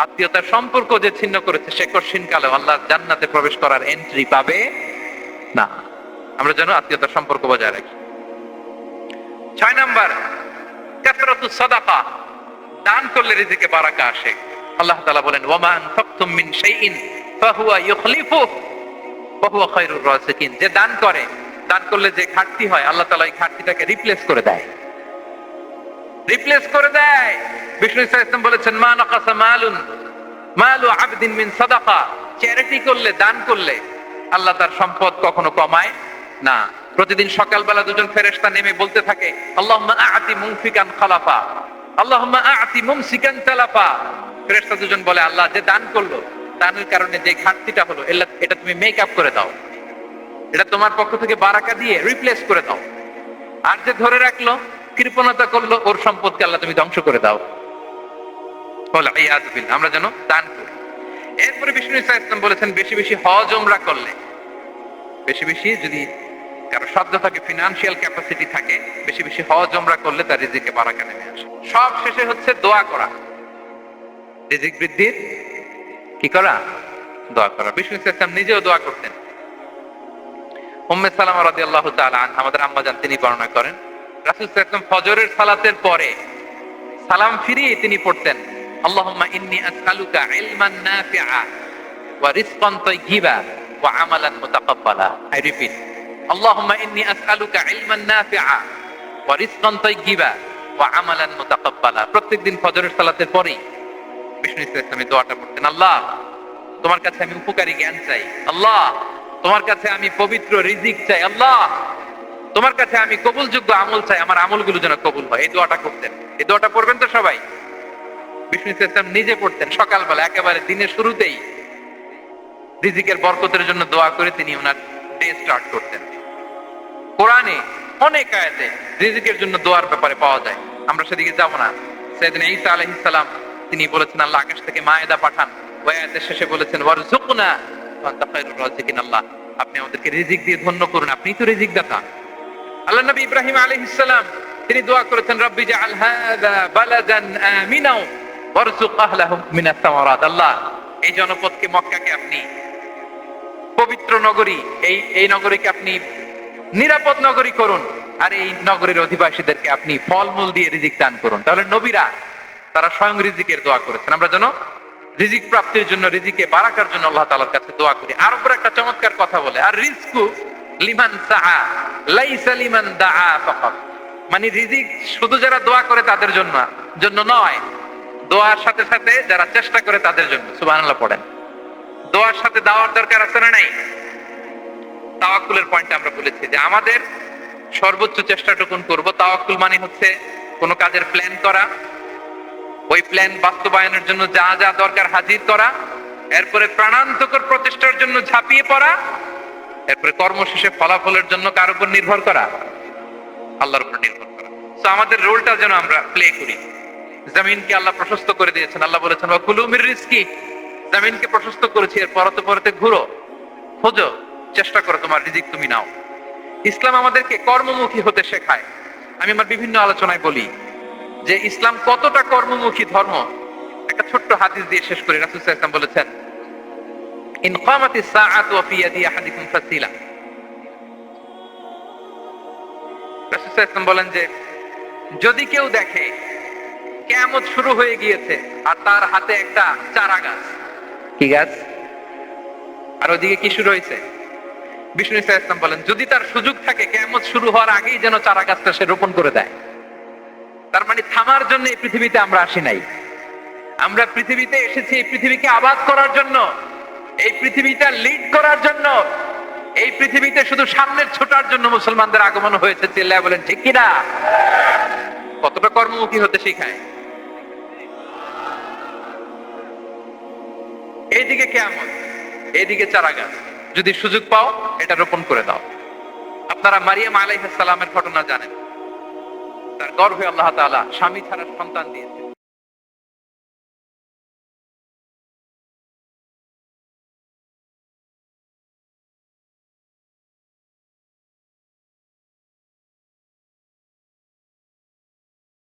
আত্মীয়তার সম্পর্ক যে ছিন্ন করেছে সে কঠিন কালে আল্লাহর জান্নাতে প্রবেশ করার এন্ট্রি পাবে না। আমরা যেন আত্মীয়তার সম্পর্ক বজায় রাখি। 6 নাম্বার, কাসরাতুস সাদাকা। দান করলে রিজিকে বারাকা আসে। আল্লাহ তাআলা বলেন, ওয়া মা আনফাকতুম মিন শাইইন ফাহুয়া ইউখলিফুহু ওয়া হুয়া খায়রুর রাযিকিন। যে দান করে, দান করলে যে ঘাটতি হয়, আল্লাহ তাআলা এই ঘাটতিটাকে রিপ্লেস করে দেয়, রিপ্লেস করে দেয়। বিষ্ণু সাল্লাল্লাহু আলাইহি ওয়াসাল্লাম বলেছেন, মা নাকাসা মালু আবদিন মিন সাদাকা। চ্যারিটি করলে, দান করলে আল্লাহ তার সম্পদ কখনো কমায় না। প্রতিদিন সকালবেলা দুজন ফেরেশতা নেমে বলতে থাকে, আল্লাহুম্মা আ'তি মুনফিকান খালাফা, আল্লাহুম্মা আ'তি মুমসিকান তালাফা। ফেরেশতা দুজন বলে, আল্লাহ যে দান করলো, দানের কারণে যে ঘাটতিটা হলো, এটা তুমি মেক আপ করে দাও, এটা তোমার পক্ষ থেকে বারাকা দিয়ে রিপ্লেস করে দাও। আর যে ধরে রাখলো, কৃপণতা করলো, ওর সম্পদকে আল্লাহ তুমি ধ্বংস করে দাও। আমরা যেন দান করি। এরপরে বিষ্ণু সাল্লাল্লাহু আলাইহি ওয়াসাল্লাম বলেছেন, বেশি বেশি হজ উমরা করলে, বেশি বেশি যদি কারো সাধ্য থাকে, ফিনান্সিয়াল ক্যাপাসিটি থাকে, বেশি বেশি হজ উমরা করলে তার রিজিকে বারাকা নেমে আসে। সব শেষে হচ্ছে দোয়া করা। রিজিক বৃদ্ধির কি করা? দোয়া করা। বিষ্ণু সাল্লাল্লাহু আলাইহি ওয়াসাল্লাম নিজেও দোয়া করতেন। উম্মে সালামা রাদিয়াল্লাহু তাআলা আনহা, আমাদের আম্মা জান, তিনি বর্ণনা করেন, রাসূল সাল্লাল্লাহু আলাইহি ওয়াসাল্লাম ফজরের সালাতের পরে সালাম ফিরিয়ে তিনি পড়তেন, আল্লাহুম্মা ইন্নী আসআলুকা ইলমান নাফিআ ওয়া রিজকান তাইয়্যিবা ওয়া আমালান মুতাকাব্বালা। আই রিপিট, আল্লাহুম্মা ইন্নী আসআলুকা ইলমান নাফিআ ওয়া রিজকান তাইয়্যিবা ওয়া আমালান মুতাকাব্বালা। প্রত্যেকদিন ফজরের সালাতের পরেই বিষ্ণু ইসলাম এই দোয়াটা পড়তেন, আল্লাহ তোমার কাছে আমি উপকারী জ্ঞান চাই, আল্লাহ তোমার কাছে আমি পবিত্র রিজিক চাই, আল্লাহ তোমার কাছে আমি কবুলযোগ্য আমল চাই, আমার আমলগুলো যেন কবুল হয়। এই দোয়াটা করতেন। এই দোয়াটা পড়বেন তো সবাই। বিষ্ণু ইসলাম নিজে পড়তেন সকালবেলা, একেবারে দিনের শুরুতেই রিজিকের বরকতের জন্য দোয়া করে তিনি ওনার ডে স্টার্ট করতেন। কোরআনে অনেক আয়াতে রিজিকের জন্য দোয়ার ব্যাপারে পাওয়া যায়, আমরা সেদিকে যাব না। সাইয়েদনা ঈসা আলাইহিস সালাম তিনি বলেছেন, আল্লাহ আকাশ থেকে মায়েদা পাঠান। ওই আয়াতের শেষে বলেছেন, ওয়ারযুকনা ওয়া আনতা খায়রুর রাযিকিন। আল্লাহ আপনি আমাদেরকে রিজিক দিয়ে ধন্য করুন, আপনিই তো রিজিক দাতা। আল্লাহ নবী ইব্রাহিম আলাইহিস সালাম তিনি দোয়া করেছেন, রব্বি জাআল হাযা বালাদান আমিনা ওয়ারযুক আহলাহু মিনাস সামারাত। আল্লাহ এই জনপদকে, মক্কাকে আপনি পবিত্র নগরী, এই নগরীকে আপনি নিরাপদ নগরী করুন, আর এই নগরীর অধিবাসীদেরকে আপনি ফলমূল দিয়ে রিজিক দান করুন। তাহলে নবীরা তারা স্বয়ং রিজিকের দোয়া করেছেন। আমরা যেন রিজিক প্রাপ্তির জন্য, রিজিকে বারাকার জন্য আল্লাহ তাআলার কাছে দোয়া করি। আর উপর একটা চমৎকার কথা বলে, আর রিজকু লিমান সাআ লাইসা লিমান দাআ ফাকাত। মানে রিজিক শুধু যারা দোয়া করে তাদের জন্য নয়, দোয়ার সাথে সাথে যারা চেষ্টা করে তাদের জন্য। সুবহানাল্লাহ পড়েন। দোয়ার সাথে দাওয়ার দরকার আছে না নাই? তাওয়াক্কুলের পয়েন্ট আমরা বলেছি যে আমাদের সর্বোচ্চ চেষ্টাটুকুন করব। তাওয়াক্কুল মানে হচ্ছে কোন কাজের প্ল্যান করা, ওই প্ল্যান বাস্তবায়নের জন্য যা যা দরকার হাজির করা, এরপরে প্রাণান্তকর প্রচেষ্টার জন্য ঝাঁপিয়ে পড়া, এরপরে কর্মশেষে ফলাফলের জন্য কার উপর নির্ভর করা? আল্লাহর উপর নির্ভর করা। তো আমাদের রোলটা যেন আমরা প্লে করি। জমিনকে আল্লাহ প্রশস্ত করে দিয়েছেন, আল্লাহ বলেছেন ওয়া কুলু মির রিজকি, জমিনকে প্রশস্ত করেছি, এর পরতে পরতে ঘুরো, খোঁজো চেষ্টা করো, তোমার রিজিক তুমি নাও। ইসলাম আমাদেরকে কর্মমুখী হতে শেখায়। আমি আমার বিভিন্ন আলোচনায় বলি যে ইসলাম কতটা কর্মমুখী ধর্ম। একটা ছোট্ট হাদিস দিয়ে শেষ করি। রাসূল সাল্লাল্লাহু আলাইহি ওয়াসাল্লাম বলেছেন, ইন কামাতিস সাআতু ওয়া ফি ইয়াদি আহাদিকুম ফাসিলা। রাসূল সাল্লাল্লাহু আলাইহি ওয়াসাল্লাম বলেন যে যদি কেউ দেখে কিয়ামত শুরু হয়ে গিয়েছে আর তার হাতে একটা চারা গাছ, কি গাছ, আর ওদিকে কি শুরু হয়েছে, বিষ্ণু সাল্লাল্লাহু আলাইহি ওয়াসাল্লাম বলেন যদি তার সুযোগ থাকে কিয়ামত শুরু হওয়ার আগেই যেন চারা গাছটা সে রোপণ করে দেয়। তার মানে থামার জন্য এই পৃথিবীতে আমরা আসি নাই। আমরা পৃথিবীতে এসেছি এই পৃথিবীকে আবাদ করার জন্য, এই পৃথিবীটা লিড করার জন্য। এই পৃথিবীতে শুধু সামনের ছোটার জন্য মুসলমানদের আগমন হয়েছে। চিল্লায়া বলেন ঠিক কিনা? কতটা কর্মমুখী হতে শেখায়। এইদিকে কিয়ামত, এইদিকে চারা গাছ, যদি সুযোগ পাও এটা রোপণ করে দাও। আপনারা মারিয়াম আলাইহিস সালামের ঘটনা জানেন। তার গর্ভে আল্লাহ তাআলা স্বামী ছাড়া সন্তান দিয়েছে।